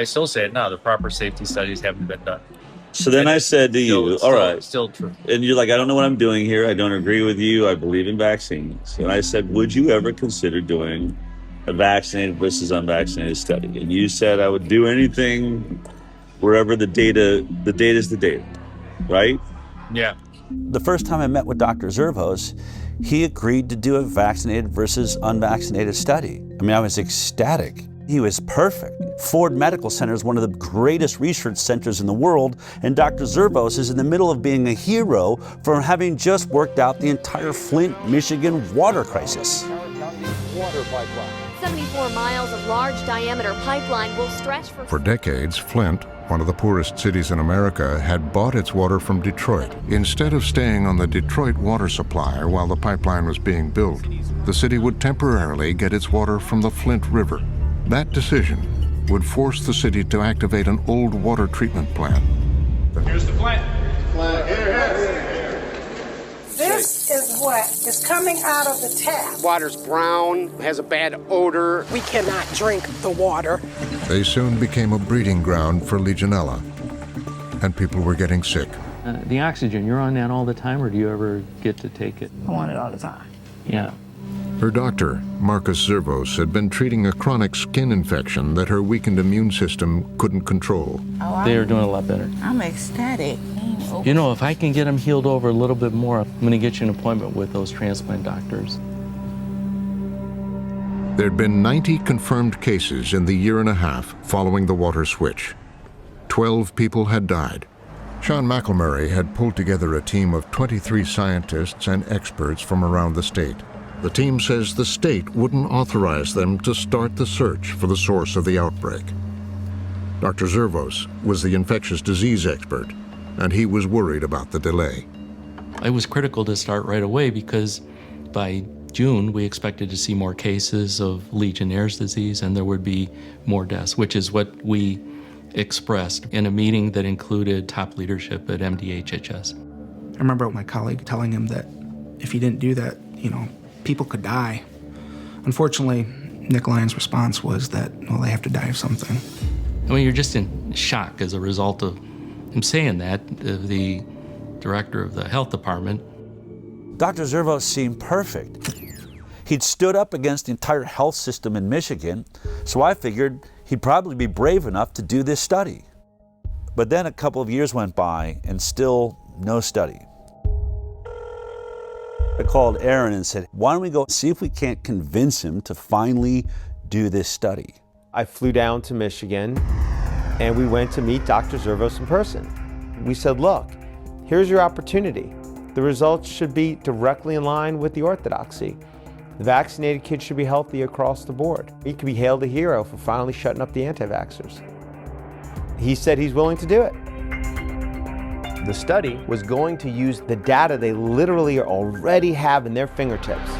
still say it now. The proper safety studies haven't been done. So then I said to you, all right. Still true. And you're like, I don't know what I'm doing here. I don't agree with you. I believe in vaccines. And I said, would you ever consider doing a vaccinated versus unvaccinated study? And you said I would do anything wherever the data is the data, right? Yeah. The first time I met with Dr. Zervos, he agreed to do a vaccinated versus unvaccinated study. I mean, I was ecstatic. He was perfect. Ford Medical Center is one of the greatest research centers in the world, and Dr. Zervos is in the middle of being a hero for having just worked out the entire Flint, Michigan water crisis. 74 miles of large-diameter pipeline will stretch For decades, Flint, one of the poorest cities in America, had bought its water from Detroit. Instead of staying on the Detroit water supply while the pipeline was being built, the city would temporarily get its water from the Flint River. That decision would force the city to activate an old water treatment plant. Here's the plant. This is what is coming out of the tap. Water's brown, has a bad odor. We cannot drink the water. They soon became a breeding ground for Legionella, and people were getting sick. The oxygen, you're on that all the time, or do you ever get to take it? I want it all the time. Yeah. Her doctor, Marcus Zervos, had been treating a chronic skin infection that her weakened immune system couldn't control. They are doing a lot better. I'm ecstatic. You know, if I can get them healed over a little bit more, I'm going to get you an appointment with those transplant doctors. There'd been 90 confirmed cases in the year and a half following the water switch. 12 people had died. Sean McElmurray had pulled together a team of 23 scientists and experts from around the state. The team says the state wouldn't authorize them to start the search for the source of the outbreak. Dr. Zervos was the infectious disease expert, and he was worried about the delay. It was critical to start right away because by June we expected to see more cases of Legionnaire's disease and there would be more deaths, which is what we expressed in a meeting that included top leadership at MDHHS. I remember my colleague telling him that if he didn't do that, people could die. Unfortunately, Nick Lyon's response was that, well, they have to die of something. I mean, you're just in shock as a result of him saying that, the director of the health department. Dr. Zervos seemed perfect. He'd stood up against the entire health system in Michigan, so I figured he'd probably be brave enough to do this study. But then a couple of years went by and still no study. I called Aaron and said, why don't we go see if we can't convince him to finally do this study? I flew down to Michigan and we went to meet Dr. Zervos in person. We said, look, here's your opportunity. The results should be directly in line with the orthodoxy. The vaccinated kids should be healthy across the board. He could be hailed a hero for finally shutting up the anti-vaxxers. He said he's willing to do it. The study was going to use the data they literally already have in their fingertips.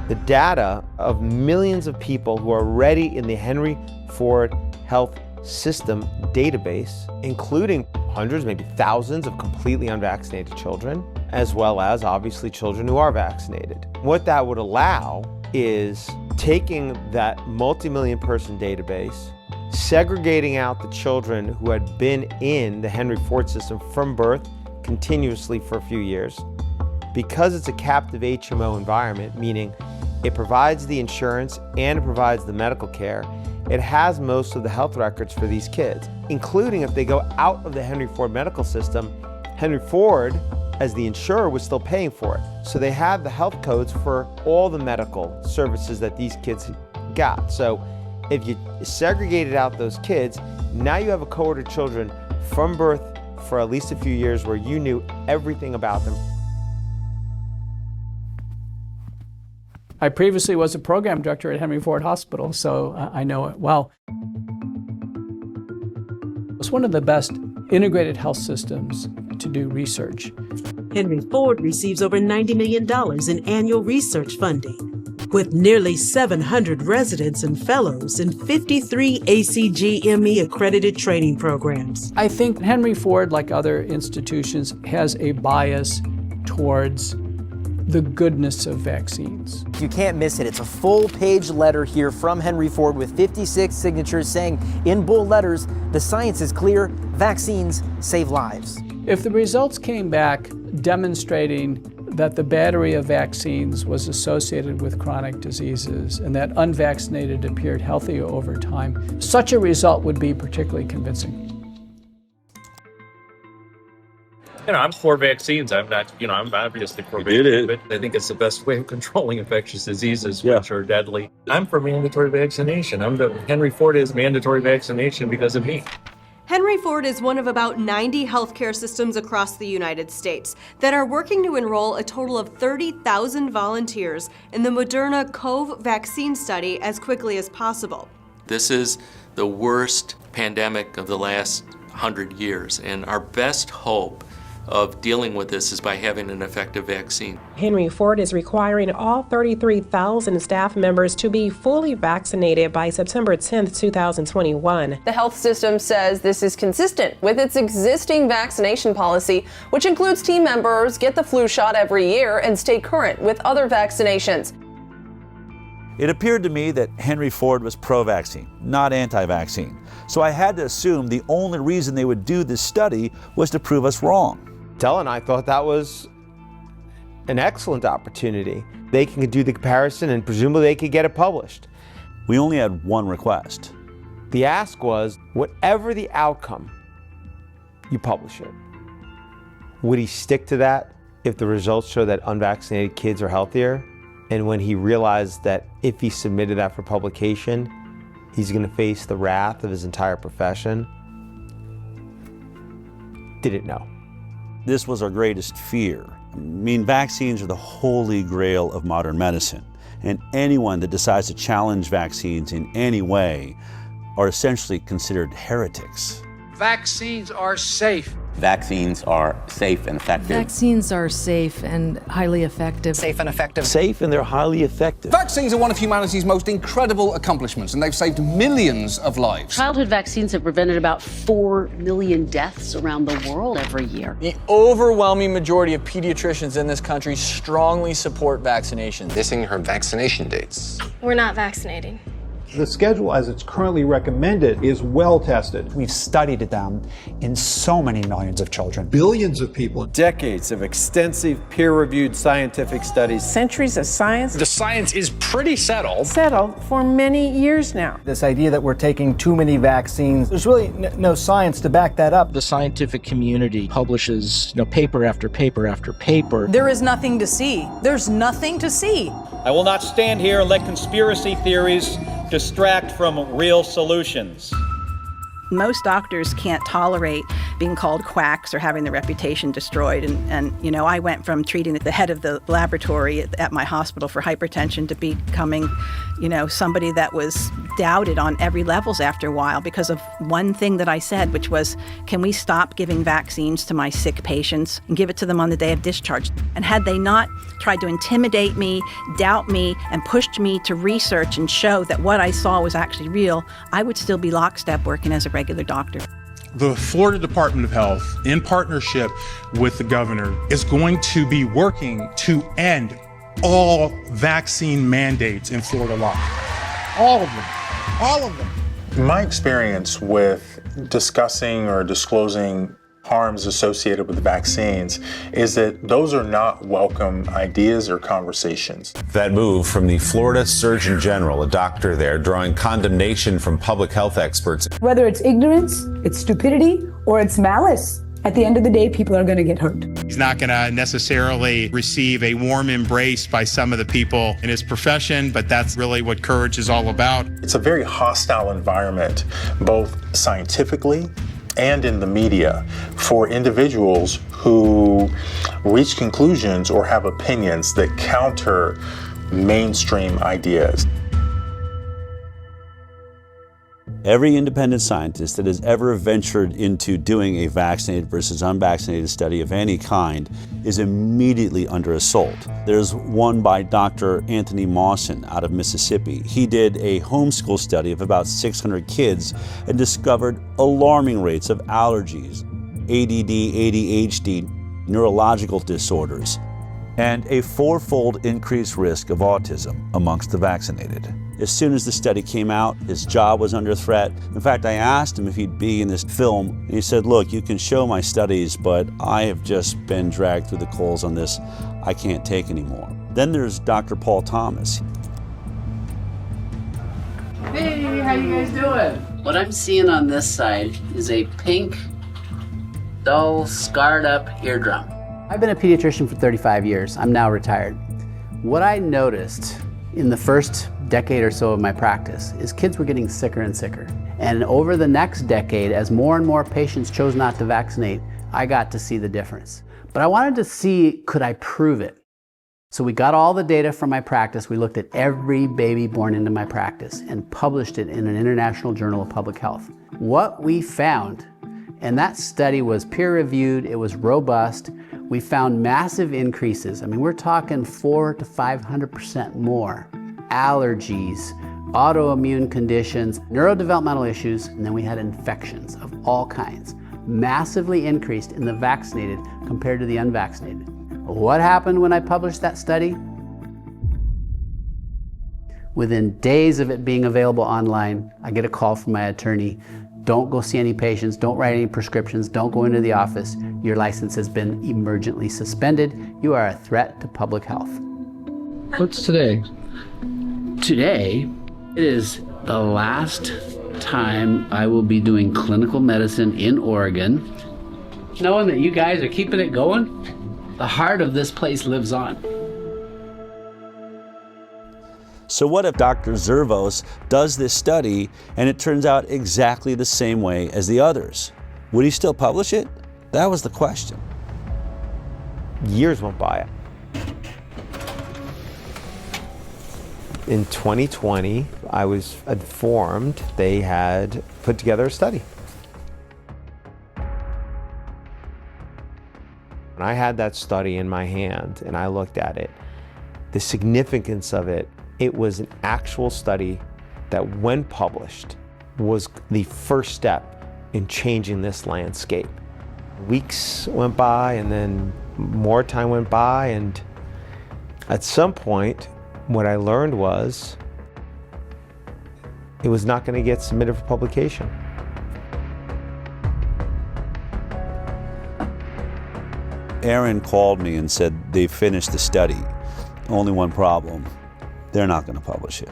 The data of millions of people who are already in the Henry Ford Health System database, including hundreds, maybe thousands of completely unvaccinated children, as well as obviously children who are vaccinated. What that would allow is taking that multi-million person database, segregating out the children who had been in the Henry Ford system from birth continuously for a few years. Because it's a captive HMO environment, meaning it provides the insurance and it provides the medical care, it has most of the health records for these kids, including if they go out of the Henry Ford medical system, Henry Ford, as the insurer, was still paying for it. So they have the health codes for all the medical services that these kids got. So if you segregated out those kids, now you have a cohort of children from birth for at least a few years where you knew everything about them. I previously was a program director at Henry Ford Hospital, so I know it well. It's one of the best integrated health systems to do research. Henry Ford receives over $90 million in annual research funding, with nearly 700 residents and fellows in 53 ACGME accredited training programs. I think Henry Ford, like other institutions, has a bias towards the goodness of vaccines. You can't miss it. It's a full-page letter here from Henry Ford with 56 signatures saying in bold letters, the science is clear, vaccines save lives. If the results came back demonstrating that the battery of vaccines was associated with chronic diseases and that unvaccinated appeared healthier over time, such a result would be particularly convincing. I'm for vaccines. I'm not, I'm obviously for vaccines, but I think it's the best way of controlling infectious diseases, which are deadly. I'm for mandatory vaccination. Henry Ford is mandatory vaccination because of me. Henry Ford is one of about 90 healthcare systems across the United States that are working to enroll a total of 30,000 volunteers in the Moderna COV vaccine study as quickly as possible. This is the worst pandemic of the last 100 years, and our best hope of dealing with this is by having an effective vaccine. Henry Ford is requiring all 33,000 staff members to be fully vaccinated by September 10th, 2021. The health system says this is consistent with its existing vaccination policy, which includes team members get the flu shot every year and stay current with other vaccinations. It appeared to me that Henry Ford was pro-vaccine, not anti-vaccine. So I had to assume the only reason they would do this study was to prove us wrong. Dell and I thought that was an excellent opportunity. They can do the comparison and presumably they could get it published. We only had one request. The ask was, whatever the outcome, you publish it. Would he stick to that if the results show that unvaccinated kids are healthier? And when he realized that if he submitted that for publication, he's going to face the wrath of his entire profession, didn't know. This was our greatest fear. I mean, vaccines are the holy grail of modern medicine, and anyone that decides to challenge vaccines in any way are essentially considered heretics. Vaccines are safe. Vaccines are safe and effective. Vaccines are safe and highly effective. Safe and effective. Safe and they're highly effective. Vaccines are one of humanity's most incredible accomplishments, and they've saved millions of lives. Childhood vaccines have prevented about 4 million deaths around the world every year. The overwhelming majority of pediatricians in this country strongly support vaccination. Missing her vaccination dates. We're not vaccinating. The schedule as it's currently recommended is well tested. We've studied them in so many millions of children. Billions of people. Decades of extensive peer-reviewed scientific studies. Centuries of science. The science is pretty settled. Settled for many years now. This idea that we're taking too many vaccines, there's really no science to back that up. The scientific community publishes paper after paper after paper. There is nothing to see. There's nothing to see. I will not stand here and let conspiracy theories distract from real solutions. Most doctors can't tolerate being called quacks or having their reputation destroyed. And I went from treating the head of the laboratory at my hospital for hypertension to becoming, somebody that was doubted on every levels after a while because of one thing that I said, which was, can we stop giving vaccines to my sick patients and give it to them on the day of discharge? And had they not tried to intimidate me, doubt me, and pushed me to research and show that what I saw was actually real, I would still be lockstep working as a regular doctor. The Florida Department of Health, in partnership with the governor, is going to be working to end all vaccine mandates in Florida law. All of them. All of them. My experience with discussing or disclosing harms associated with vaccines is that those are not welcome ideas or conversations. That move from the Florida Surgeon General, a doctor there, drawing condemnation from public health experts. Whether it's ignorance, it's stupidity, or it's malice, at the end of the day, people are going to get hurt. He's not going to necessarily receive a warm embrace by some of the people in his profession, but that's really what courage is all about. It's a very hostile environment, both scientifically and in the media, for individuals who reach conclusions or have opinions that counter mainstream ideas. Every independent scientist that has ever ventured into doing a vaccinated versus unvaccinated study of any kind is immediately under assault. There's one by Dr. Anthony Mawson out of Mississippi. He did a homeschool study of about 600 kids and discovered alarming rates of allergies, ADD, ADHD, neurological disorders, and a 4-fold increased risk of autism amongst the vaccinated. As soon as the study came out, his job was under threat. In fact, I asked him if he'd be in this film, and he said, look, you can show my studies, but I have just been dragged through the coals on this. I can't take anymore. Then there's Dr. Paul Thomas. Hey, how you guys doing? What I'm seeing on this side is a pink dull, scarred up eardrum. I've been a pediatrician for 35 years. I'm now retired. What I noticed in the first decade or so of my practice is kids were getting sicker and sicker. And over the next decade, as more and more patients chose not to vaccinate, I got to see the difference. But I wanted to see, could I prove it? So we got all the data from my practice. We looked at every baby born into my practice and published it in an international journal of public health. What we found, and that study was peer-reviewed, it was robust, we found massive increases. I mean, we're talking 400 to 500% more. Allergies, autoimmune conditions, neurodevelopmental issues, and then we had infections of all kinds. Massively increased in the vaccinated compared to the unvaccinated. What happened when I published that study? Within days of it being available online, I get a call from my attorney. Don't go see any patients, don't write any prescriptions, don't go into the office. Your license has been emergently suspended. You are a threat to public health. What's today? Today, it is the last time I will be doing clinical medicine in Oregon. Knowing that you guys are keeping it going, the heart of this place lives on. So what if Dr. Zervos does this study and it turns out exactly the same way as the others? Would he still publish it? That was the question. Years went by. In 2020, I was informed they had put together a study. When I had that study in my hand and I looked at it, the significance of it, it was an actual study that, when published, was the first step in changing this landscape. Weeks went by and then more time went by, and at some point, what I learned was it was not going to get submitted for publication. Aaron called me and said they finished the study. Only one problem. They're not going to publish it.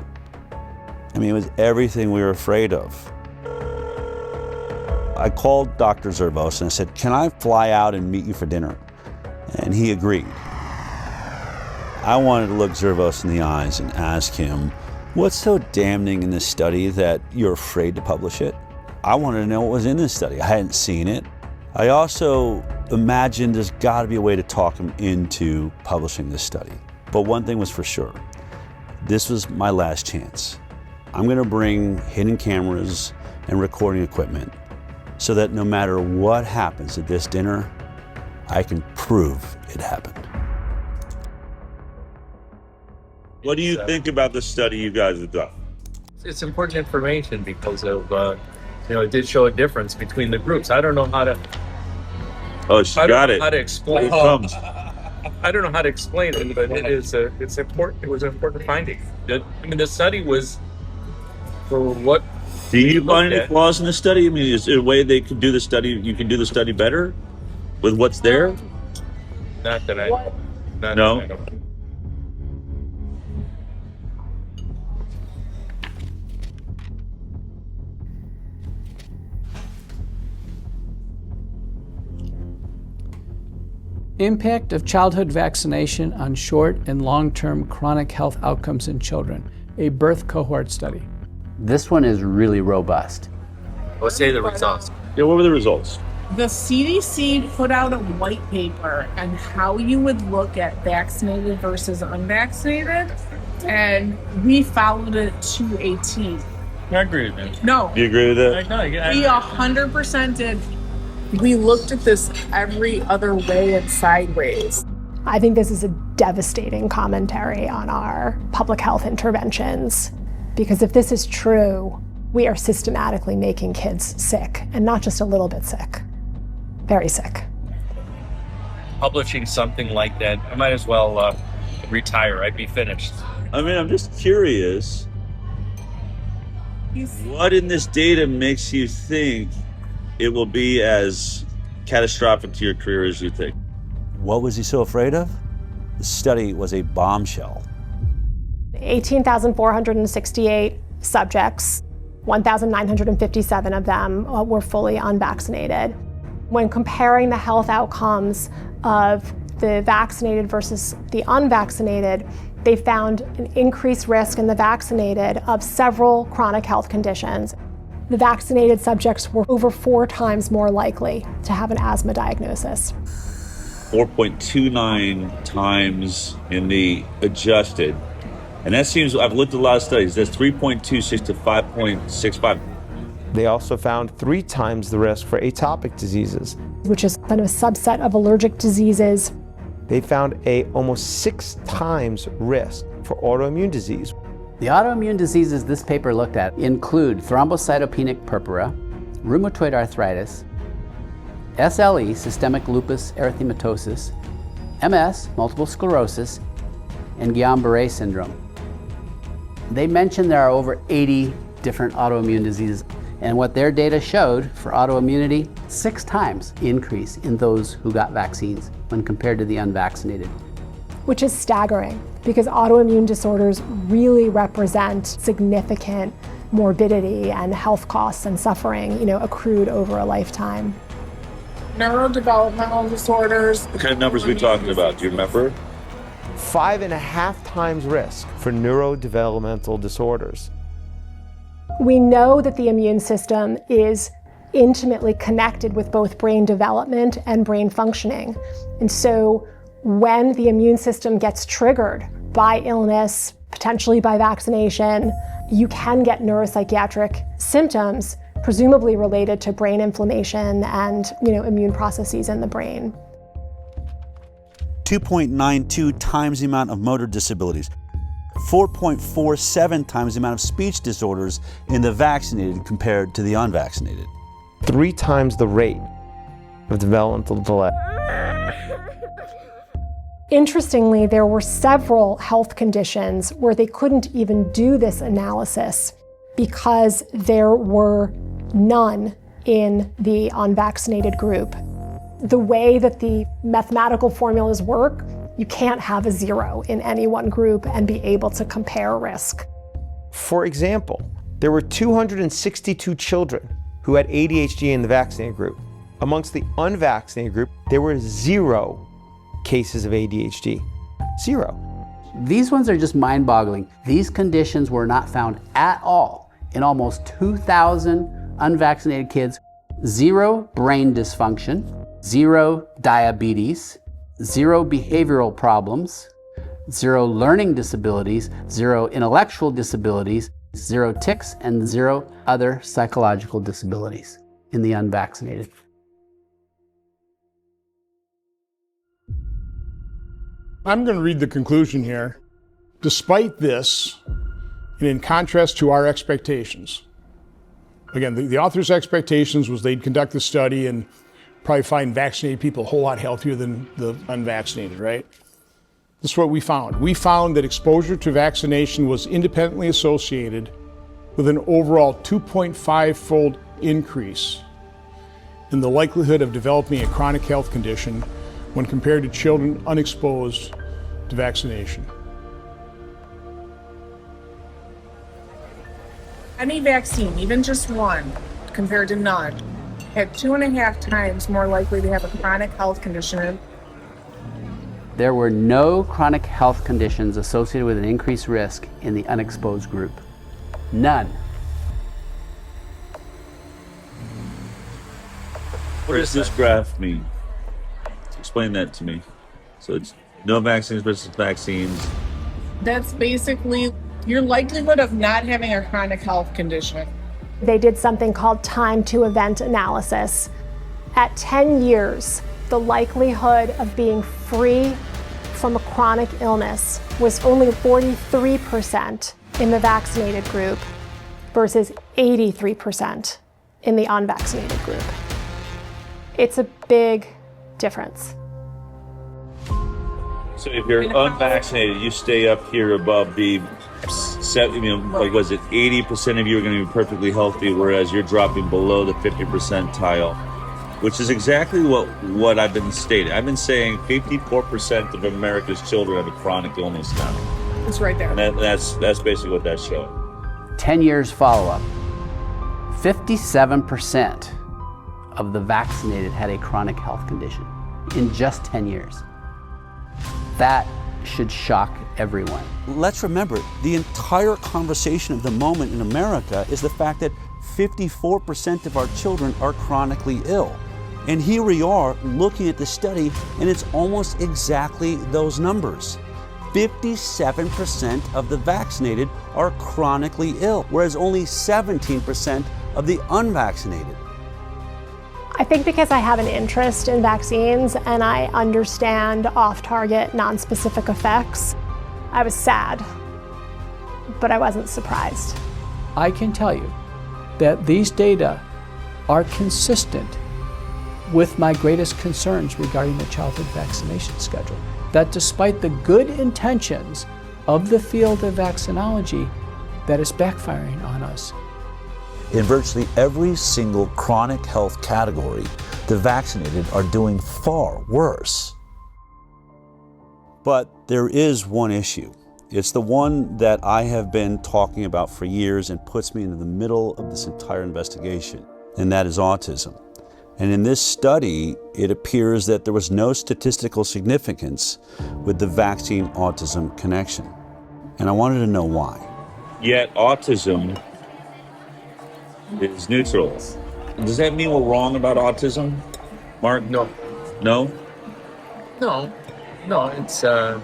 I mean, it was everything we were afraid of. I called Dr. Zervos and I said, can I fly out and meet you for dinner? And he agreed. I wanted to look Zervos in the eyes and ask him, what's so damning in this study that you're afraid to publish it? I wanted to know what was in this study. I hadn't seen it. I also imagined there's got to be a way to talk him into publishing this study. But one thing was for sure. This was my last chance. I'm going to bring hidden cameras and recording equipment so that no matter what happens at this dinner, I can prove it happened. What do you think about the study you guys have done? It's important information because of, it did show a difference between the groups. I don't know how to. Oh, she got it. How to explain? Here it comes. I don't know how to explain it, but it's important. It was an important finding. The study was for what. Do you find any flaws in the study? I mean, is there a way they could do the study? You can do the study better with what's there? Not that I. No. That I know. Impact of childhood vaccination on short and long-term chronic health outcomes in children, a birth cohort study. This one is really robust. Let's say the results. Yeah, what were the results? The CDC put out a white paper on how you would look at vaccinated versus unvaccinated, and we followed it to a T. I agree with that. No. Do you agree with that? No, we 100% did. We looked at this every other way and sideways. I think this is a devastating commentary on our public health interventions, because if this is true, we are systematically making kids sick, and not just a little bit sick, very sick. Publishing something like that, I might as well retire. I'd be finished. I mean, I'm just curious. What in this data makes you think it will be as catastrophic to your career as you think? What was he so afraid of? The study was a bombshell. 18,468 subjects, 1,957 of them were fully unvaccinated. When comparing the health outcomes of the vaccinated versus the unvaccinated, they found an increased risk in the vaccinated of several chronic health conditions. The vaccinated subjects were over 4 times more likely to have an asthma diagnosis. 4.29 times in the adjusted. And that seems, I've looked at a lot of studies, that's 3.26 to 5.65. They also found 3 times the risk for atopic diseases, which is kind of a subset of allergic diseases. They found almost 6 times risk for autoimmune disease. The autoimmune diseases this paper looked at include thrombocytopenic purpura, rheumatoid arthritis, SLE, systemic lupus erythematosus, MS, multiple sclerosis, and Guillain-Barré syndrome. They mentioned there are over 80 different autoimmune diseases, and what their data showed for autoimmunity, 6 times increase in those who got vaccines when compared to the unvaccinated. Which is staggering, because autoimmune disorders really represent significant morbidity and health costs and suffering, accrued over a lifetime. Neurodevelopmental disorders. What kind of numbers are we talking about? Do you remember? 5.5 times risk for neurodevelopmental disorders. We know that the immune system is intimately connected with both brain development and brain functioning. And so when the immune system gets triggered by illness, potentially by vaccination, you can get neuropsychiatric symptoms, presumably related to brain inflammation and immune processes in the brain. 2.92 times the amount of motor disabilities, 4.47 times the amount of speech disorders in the vaccinated compared to the unvaccinated. 3 times the rate of developmental delay. Interestingly, there were several health conditions where they couldn't even do this analysis because there were none in the unvaccinated group. The way that the mathematical formulas work, you can't have a 0 in any one group and be able to compare risk. For example, there were 262 children who had ADHD in the vaccinated group. Amongst the unvaccinated group, there were 0 cases of ADHD. 0. These ones are just mind-boggling. These conditions were not found at all in almost 2,000 unvaccinated kids. 0 brain dysfunction, 0 diabetes, 0 behavioral problems, 0 learning disabilities, 0 intellectual disabilities, 0 tics, and 0 other psychological disabilities in the unvaccinated. I'm going to read the conclusion here. Despite this, and in contrast to our expectations, again, the author's expectations was they'd conduct the study and probably find vaccinated people a whole lot healthier than the unvaccinated, right? This is what we found. We found that exposure to vaccination was independently associated with an overall 2.5-fold increase in the likelihood of developing a chronic health condition when compared to children unexposed to vaccination. Any vaccine, even just one, compared to none, had 2.5 times more likely to have a chronic health condition. There were no chronic health conditions associated with an increased risk in the unexposed group. None. What does this graph mean? Explain that to me. So it's no vaccines versus vaccines. That's basically your likelihood of not having a chronic health condition. They did something called time to event analysis. At 10 years, the likelihood of being free from a chronic illness was only 43% in the vaccinated group versus 83% in the unvaccinated group. It's a big difference. So if you're unvaccinated, you stay up here above the, like was it 80% of you are going to be perfectly healthy, whereas you're dropping below the 50 percentile, which is exactly what I've been stating. I've been saying 54% of America's children have a chronic illness now. It's right there. And that's basically what that's showing. 10 years follow-up. 57% of the vaccinated had a chronic health condition in just 10 years. That should shock everyone. Let's remember, the entire conversation of the moment in America is the fact that 54% of our children are chronically ill. And here we are looking at the study, and it's almost exactly those numbers. 57% of the vaccinated are chronically ill, whereas only 17% of the unvaccinated. I think because I have an interest in vaccines and I understand off-target, non-specific effects, I was sad, but I wasn't surprised. I can tell you that these data are consistent with my greatest concerns regarding the childhood vaccination schedule. That despite the good intentions of the field of vaccinology, that is backfiring on us. In virtually every single chronic health category, the vaccinated are doing far worse. But there is one issue. It's the one that I have been talking about for years and puts me into the middle of this entire investigation, and that is autism. And in this study, it appears that there was no statistical significance with the vaccine-autism connection. And I wanted to know why. Yet autism is neutral. Does that mean we're wrong about autism, Mark? No. No? No. It's there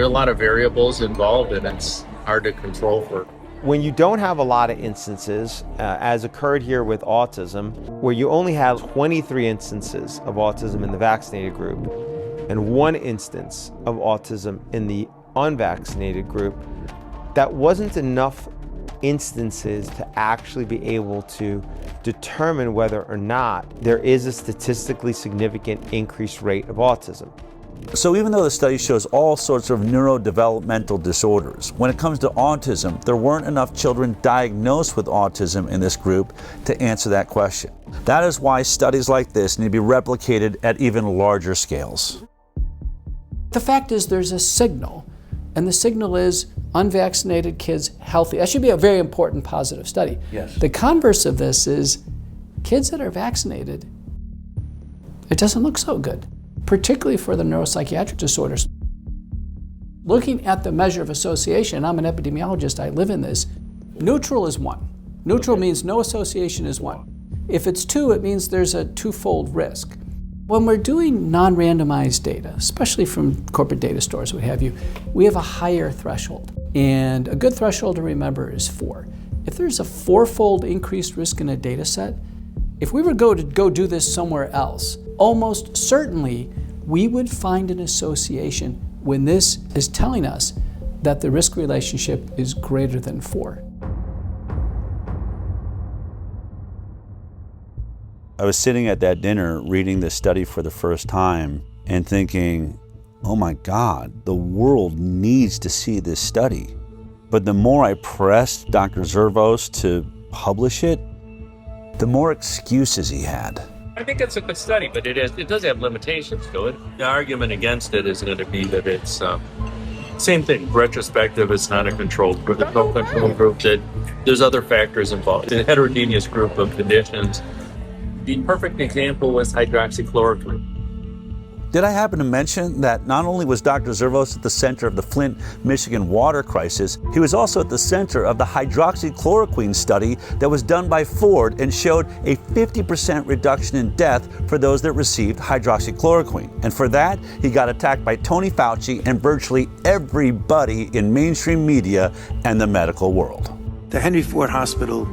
are a lot of variables involved, and it's hard to control for. When you don't have a lot of instances, as occurred here with autism, where you only have 23 instances of autism in the vaccinated group and 1 instance of autism in the unvaccinated group, that wasn't enough instances to actually be able to determine whether or not there is a statistically significant increased rate of autism. So even though the study shows all sorts of neurodevelopmental disorders, when it comes to autism, there weren't enough children diagnosed with autism in this group to answer that question. That is why studies like this need to be replicated at even larger scales. The fact is there's a signal, and the signal is unvaccinated kids healthy. That should be a very important positive study. Yes. The converse of this is kids that are vaccinated, it doesn't look so good, particularly for the neuropsychiatric disorders. Looking at the measure of association, I'm an epidemiologist, I live in this, neutral is 1. Neutral means no association is 1. If it's 2, it means there's a 2-fold risk. When we're doing non-randomized data, especially from corporate data stores, what have you, we have a higher threshold. And a good threshold to remember is 4. If there's a 4-fold increased risk in a data set, if we were to go do this somewhere else, almost certainly we would find an association when this is telling us that the risk relationship is greater than 4. I was sitting at that dinner reading this study for the first time and thinking, oh my God, the world needs to see this study. But the more I pressed Dr. Zervos to publish it, the more excuses he had. I think it's a good study, but it does have limitations to it. The argument against it is going to be that it's same thing, retrospective, it's not a controlled group, there's no control group, that there's other factors involved. It's a heterogeneous group of conditions. The perfect example was hydroxychloroquine. Did I happen to mention that not only was Dr. Zervos at the center of the Flint, Michigan water crisis, he was also at the center of the hydroxychloroquine study that was done by Ford and showed a 50% reduction in death for those that received hydroxychloroquine. And for that, he got attacked by Tony Fauci and virtually everybody in mainstream media and the medical world. The Henry Ford Hospital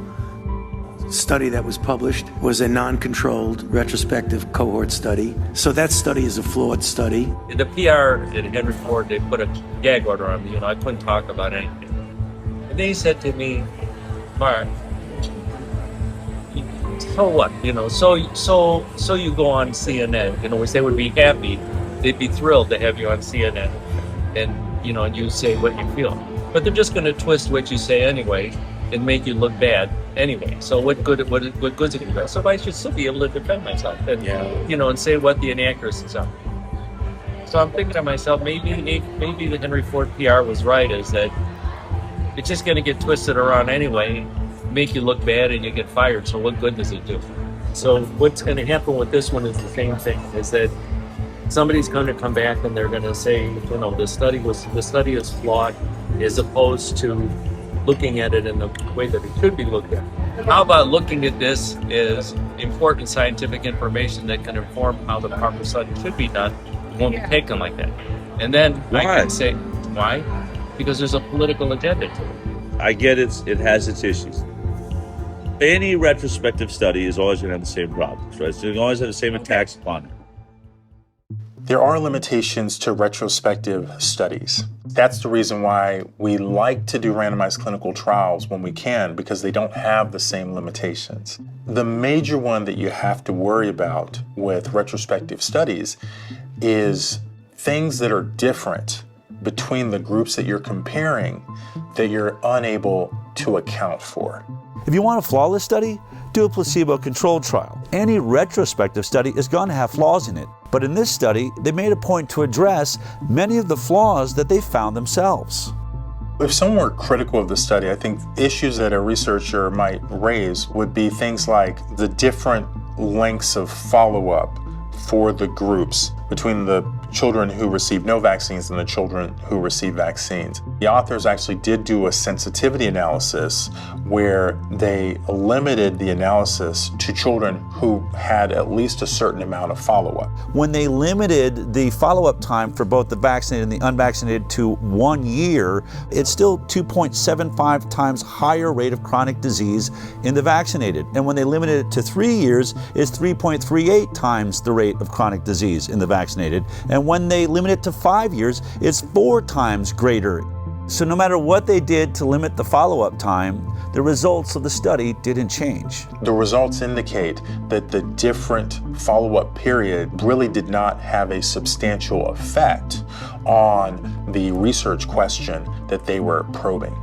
study that was published was a non-controlled retrospective cohort study. So that study is a flawed study. In the PR at Henry Ford, they put a gag order on me. I couldn't talk about anything. And they said to me, Mark, so what? So you go on CNN. Which they would be happy. They'd be thrilled to have you on CNN. And you say what you feel. But they're just going to twist what you say anyway and make you look bad anyway. So what good is it going to do? So I should still be able to defend myself and and say what the inaccuracies are. So I'm thinking to myself, maybe the Henry Ford PR was right, is that it's just going to get twisted around anyway, make you look bad, and you get fired. So what good does it do? So what's going to happen with this one is the same thing, is that somebody's going to come back and they're going to say, you know, the study is flawed, as opposed to looking at it in the way that it should be looked at. How about looking at this as important scientific information that can inform how the proper study should be done? It won't be taken like that. And then I can say, why? Because there's a political agenda to it. I get it has its issues. Any retrospective study is always going to have the same problems, right? So you always have the same attacks upon it. There are limitations to retrospective studies. That's the reason why we like to do randomized clinical trials when we can, because they don't have the same limitations. The major one that you have to worry about with retrospective studies is things that are different between the groups that you're comparing that you're unable to account for. If you want a flawless study, do a placebo-controlled trial. Any retrospective study is going to have flaws in it. But in this study, they made a point to address many of the flaws that they found themselves. If someone were critical of the study, I think issues that a researcher might raise would be things like the different lengths of follow-up for the groups between the children who received no vaccines and the children who received vaccines. The authors actually did do a sensitivity analysis where they limited the analysis to children who had at least a certain amount of follow-up. When they limited the follow-up time for both the vaccinated and the unvaccinated to 1 year, it's still 2.75 times higher rate of chronic disease in the vaccinated. And when they limited it to 3 years, it's 3.38 times the rate of chronic disease in the vaccinated. And when they limit it to 5 years, it's 4 times greater. So no matter what they did to limit the follow-up time, the results of the study didn't change. The results indicate that the different follow-up period really did not have a substantial effect on the research question that they were probing.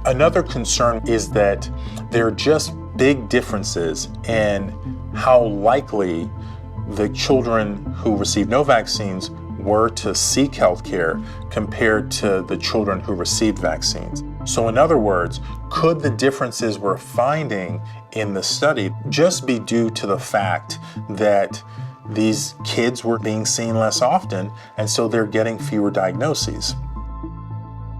Another concern is that there are just big differences in how likely the children who received no vaccines were to seek health care compared to the children who received vaccines. So in other words, could the differences we're finding in the study just be due to the fact that these kids were being seen less often and so they're getting fewer diagnoses?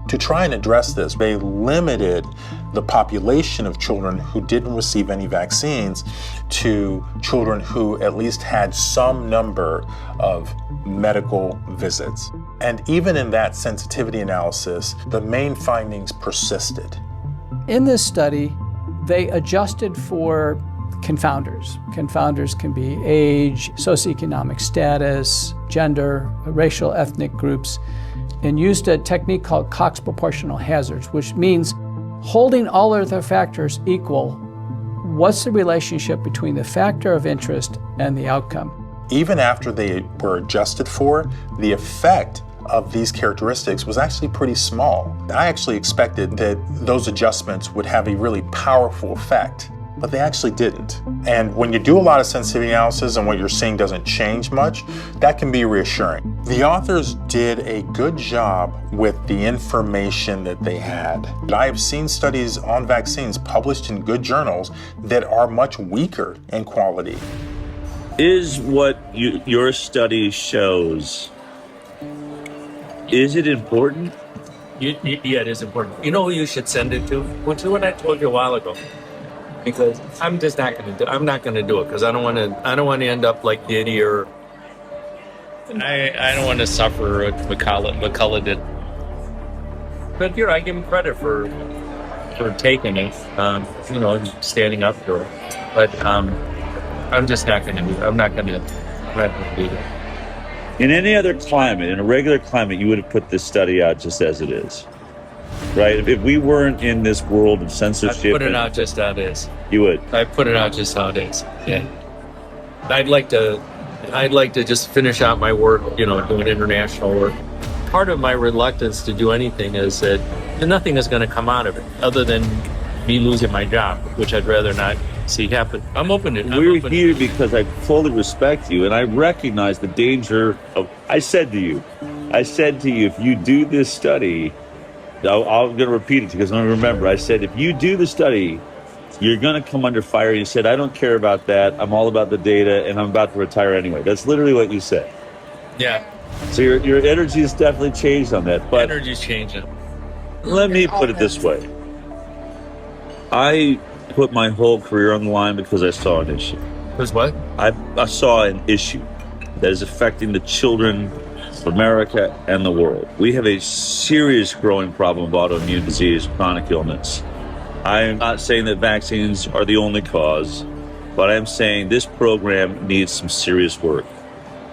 To try and address this, they limited the population of children who didn't receive any vaccines to children who at least had some number of medical visits. And even in that sensitivity analysis, the main findings persisted. In this study, they adjusted for confounders. Confounders can be age, socioeconomic status, gender, racial, ethnic groups, and used a technique called Cox proportional hazards, which means holding all other factors equal, what's the relationship between the factor of interest and the outcome? Even after they were adjusted for, the effect of these characteristics was actually pretty small. I actually expected that those adjustments would have a really powerful effect, but they actually didn't. And when you do a lot of sensitivity analysis and what you're seeing doesn't change much, that can be reassuring. The authors did a good job with the information that they had. I have seen studies on vaccines published in good journals that are much weaker in quality. Is what your study shows, is it important? Yeah, it is important. You know who you should send it to? Well, to what I told you a while ago. Because I'm just not going to do. I'm not going to do it because I don't want to end up like Diddy or. I don't want to suffer what McCullough did. But I give him credit for taking it. Standing up for it. But I'm just not going to do it. I'm not going to do it. In any other climate, in a regular climate, you would have put this study out just as it is. Right? If we weren't in this world of censorship... I'd put it out just how it is. You would? I'd put it out just how it is, yeah. I'd like to just finish out my work, doing international work. Part of my reluctance to do anything is that nothing is going to come out of it other than me losing my job, which I'd rather not see happen. I'm open to it. We're here because I fully respect you, and I recognize the danger of... I said to you, if you do this study... I'm going to repeat it because I'm going to remember. I said, if you do the study You're going to come under fire. You said, I don't care about that. I'm all about the data, and I'm about to retire anyway. That's literally what you said. Yeah. So your energy has definitely changed on that. But Energy's changing. let me put it this way. I put my whole career on the line because I saw an issue. Because what? I saw an issue that is affecting the children of America and the world. We have a serious growing problem of autoimmune disease, chronic illness. I'm not saying that vaccines are the only cause, but I'm saying this program needs some serious work.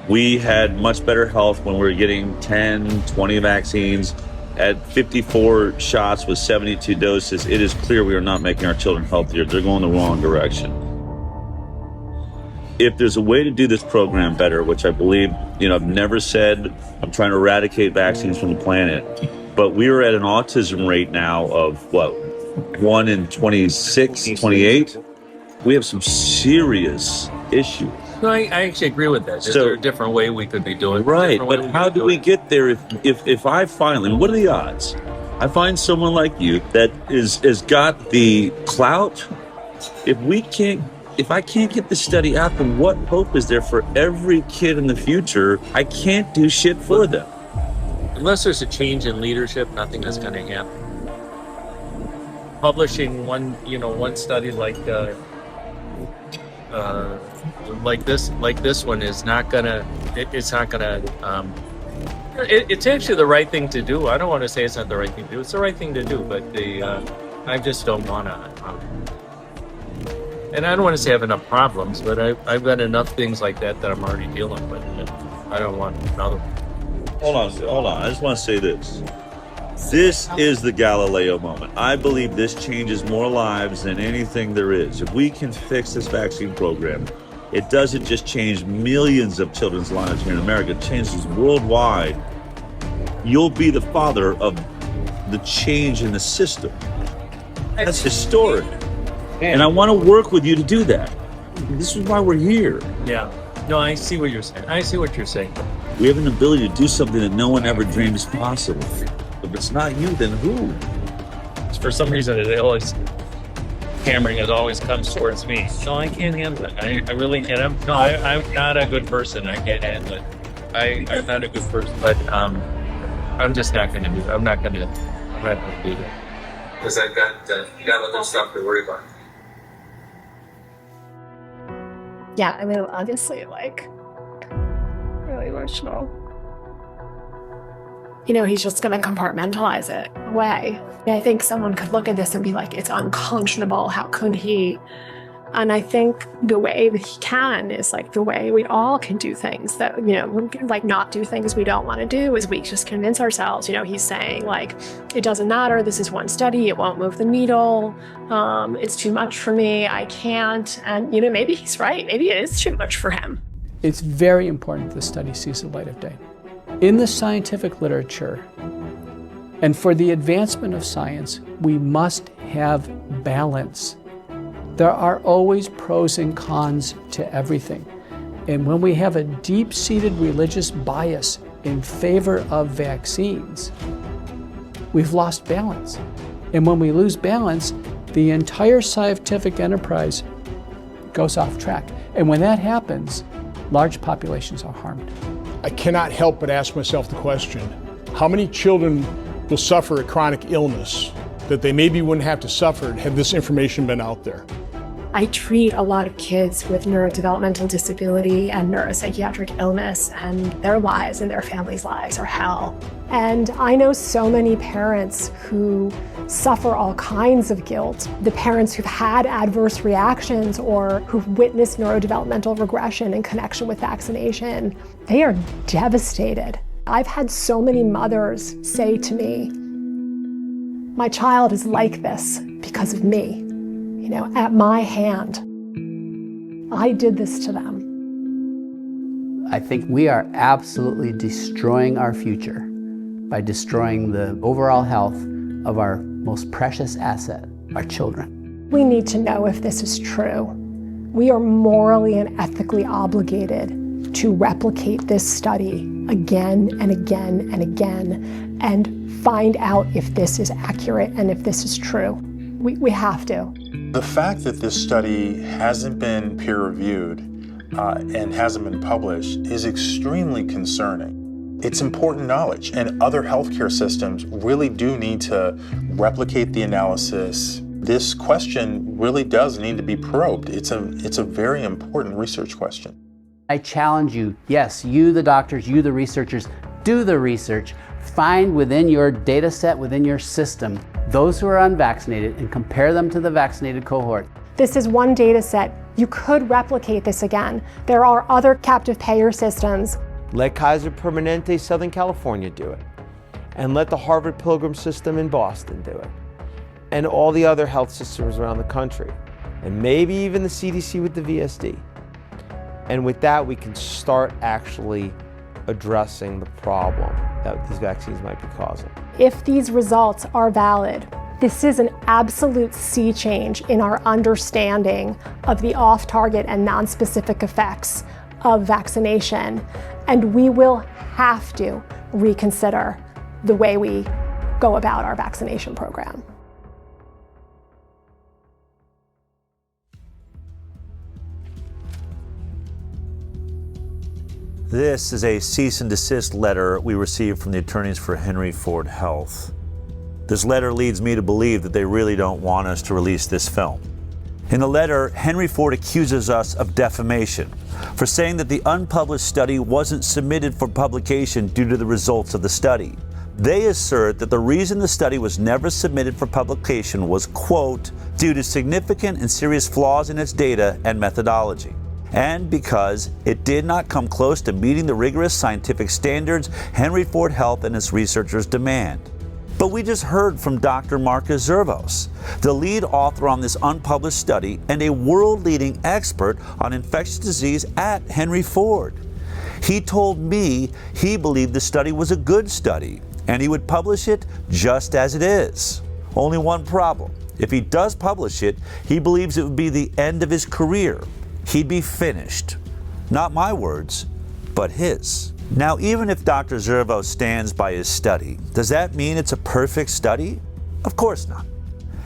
We had much better health when we were getting 10, 20 vaccines. At 54 shots with 72 doses, it is clear we are not making our children healthier. They're going the wrong direction. If there's a way to do this program better, which I believe, I've never said I'm trying to eradicate vaccines from the planet, but we are at an autism rate now of 1 in 26, 28. We have some serious issues. No, I actually agree with that. Is there a different way we could be doing it? Right, but how do we get there if I finally, what are the odds? I find someone like you that is got the clout. If I can't get the study out, then what hope is there for every kid in the future? I can't do shit for them. Unless there's a change in leadership, nothing is going to happen. Publishing one study like this one is not gonna. It's not gonna. It's actually the right thing to do. I don't want to say it's not the right thing to do. It's the right thing to do, but I just don't want to. And I don't want to say I have enough problems, but I've got enough things like that I'm already dealing with. And I don't want another one. Hold on. I just want to say this. This is the Galileo moment. I believe this changes more lives than anything there is. If we can fix this vaccine program, it doesn't just change millions of children's lives here in America, it changes worldwide. You'll be the father of the change in the system. That's historic. And I want to work with you to do that. This is why we're here. Yeah. No, I see what you're saying. We have an ability to do something that no one ever dreamed is possible. If it's not you, then who? For some reason, hammering has always comes towards me. No, I can't handle it. I really can't. I'm not a good person. I can't handle it. I'm not a good person, but I'm just not going to do it. I'm not going to do it. Because I've got other stuff to worry about. Yeah, I mean, obviously, really emotional. He's just going to compartmentalize it away. I think someone could look at this and be like, it's unconscionable. How could he? And I think the way that he can is the way we all can do things that, not do things we don't want to do is we just convince ourselves, he's saying it doesn't matter. This is one study. It won't move the needle. It's too much for me. I can't. And, maybe he's right. Maybe it is too much for him. It's very important the study sees the light of day. In the scientific literature, and for the advancement of science, we must have balance. There are always pros and cons to everything. And when we have a deep-seated religious bias in favor of vaccines, we've lost balance. And when we lose balance, the entire scientific enterprise goes off track. And when that happens, large populations are harmed. I cannot help but ask myself the question, how many children will suffer a chronic illness that they maybe wouldn't have to suffer had this information been out there? I treat a lot of kids with neurodevelopmental disability and neuropsychiatric illness, and their lives and their families' lives are hell. And I know so many parents who suffer all kinds of guilt. The parents who've had adverse reactions or who've witnessed neurodevelopmental regression in connection with vaccination, they are devastated. I've had so many mothers say to me, my child is like this because of me. At my hand, I did this to them. I think we are absolutely destroying our future by destroying the overall health of our most precious asset, our children. We need to know if this is true. We are morally and ethically obligated to replicate this study again and again and again and find out if this is accurate and if this is true. We have to. The fact that this study hasn't been peer-reviewed and hasn't been published is extremely concerning. It's important knowledge, and other healthcare systems really do need to replicate the analysis. This question really does need to be probed. It's a very important research question. I challenge you, yes, you the doctors, you the researchers, do the research. Find within your data set, within your system, those who are unvaccinated and compare them to the vaccinated cohort. This is one data set. You could replicate this again. There are other captive payer systems. Let Kaiser Permanente Southern California do it. And let the Harvard Pilgrim system in Boston do it. And all the other health systems around the country. And maybe even the CDC with the VSD. And with that, we can start actually addressing the problem that these vaccines might be causing. If these results are valid, this is an absolute sea change in our understanding of the off-target and non-specific effects of vaccination. And we will have to reconsider the way we go about our vaccination program. This is a cease and desist letter we received from the attorneys for Henry Ford Health. This letter leads me to believe that they really don't want us to release this film. In the letter, Henry Ford accuses us of defamation for saying that the unpublished study wasn't submitted for publication due to the results of the study. They assert that the reason the study was never submitted for publication was, quote, due to significant and serious flaws in its data and methodology, and because it did not come close to meeting the rigorous scientific standards Henry Ford Health and its researchers demand. But we just heard from Dr. Marcus Zervos, the lead author on this unpublished study and a world-leading expert on infectious disease at Henry Ford. He told me he believed the study was a good study and he would publish it just as it is. Only one problem. If he does publish it, he believes it would be the end of his career. He'd be finished. Not my words, but his. Now, even if Dr. Zervos stands by his study, does that mean it's a perfect study? Of course not.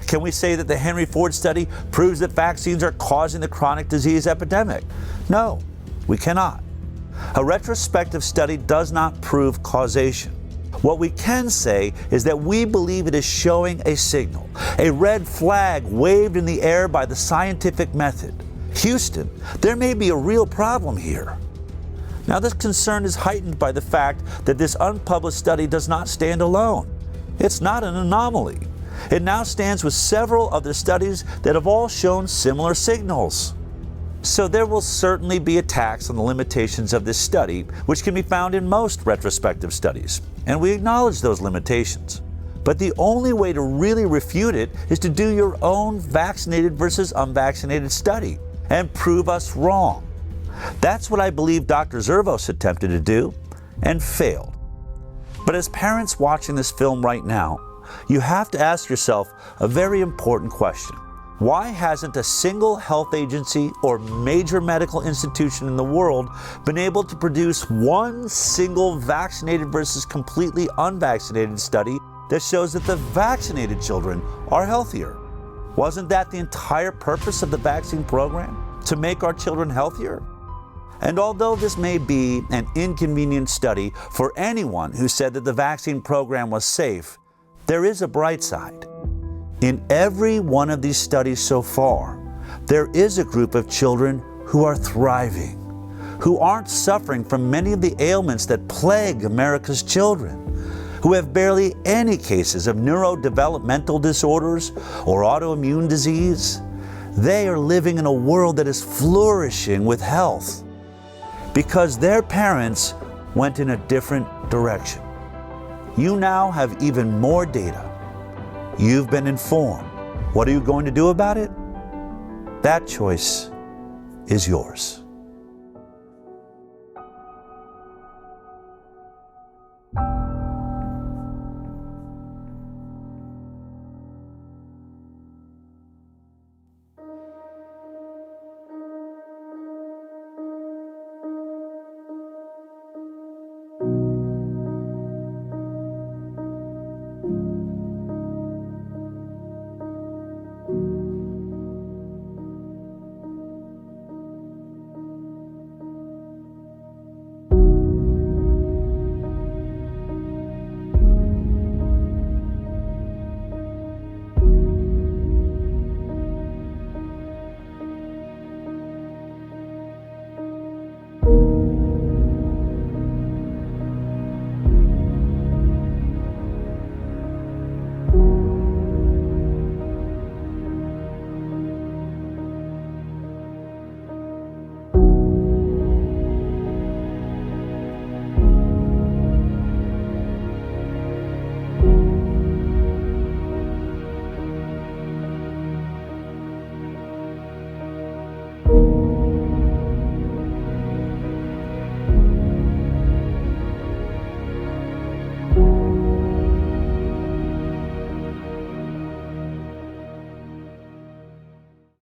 Can we say that the Henry Ford study proves that vaccines are causing the chronic disease epidemic? No, we cannot. A retrospective study does not prove causation. What we can say is that we believe it is showing a signal, a red flag waved in the air by the scientific method. Houston, there may be a real problem here. Now, this concern is heightened by the fact that this unpublished study does not stand alone. It's not an anomaly. It now stands with several other studies that have all shown similar signals. So there will certainly be attacks on the limitations of this study, which can be found in most retrospective studies, and we acknowledge those limitations. But the only way to really refute it is to do your own vaccinated versus unvaccinated study and prove us wrong. That's what I believe Dr. Zervos attempted to do and failed. But as parents watching this film right now, you have to ask yourself a very important question. Why hasn't a single health agency or major medical institution in the world been able to produce one single vaccinated versus completely unvaccinated study that shows that the vaccinated children are healthier? Wasn't that the entire purpose of the vaccine program? To make our children healthier? And although this may be an inconvenient study for anyone who said that the vaccine program was safe, there is a bright side. In every one of these studies so far, there is a group of children who are thriving, who aren't suffering from many of the ailments that plague America's children, who have barely any cases of neurodevelopmental disorders or autoimmune disease. They are living in a world that is flourishing with health because their parents went in a different direction. You now have even more data. You've been informed. What are you going to do about it? That choice is yours.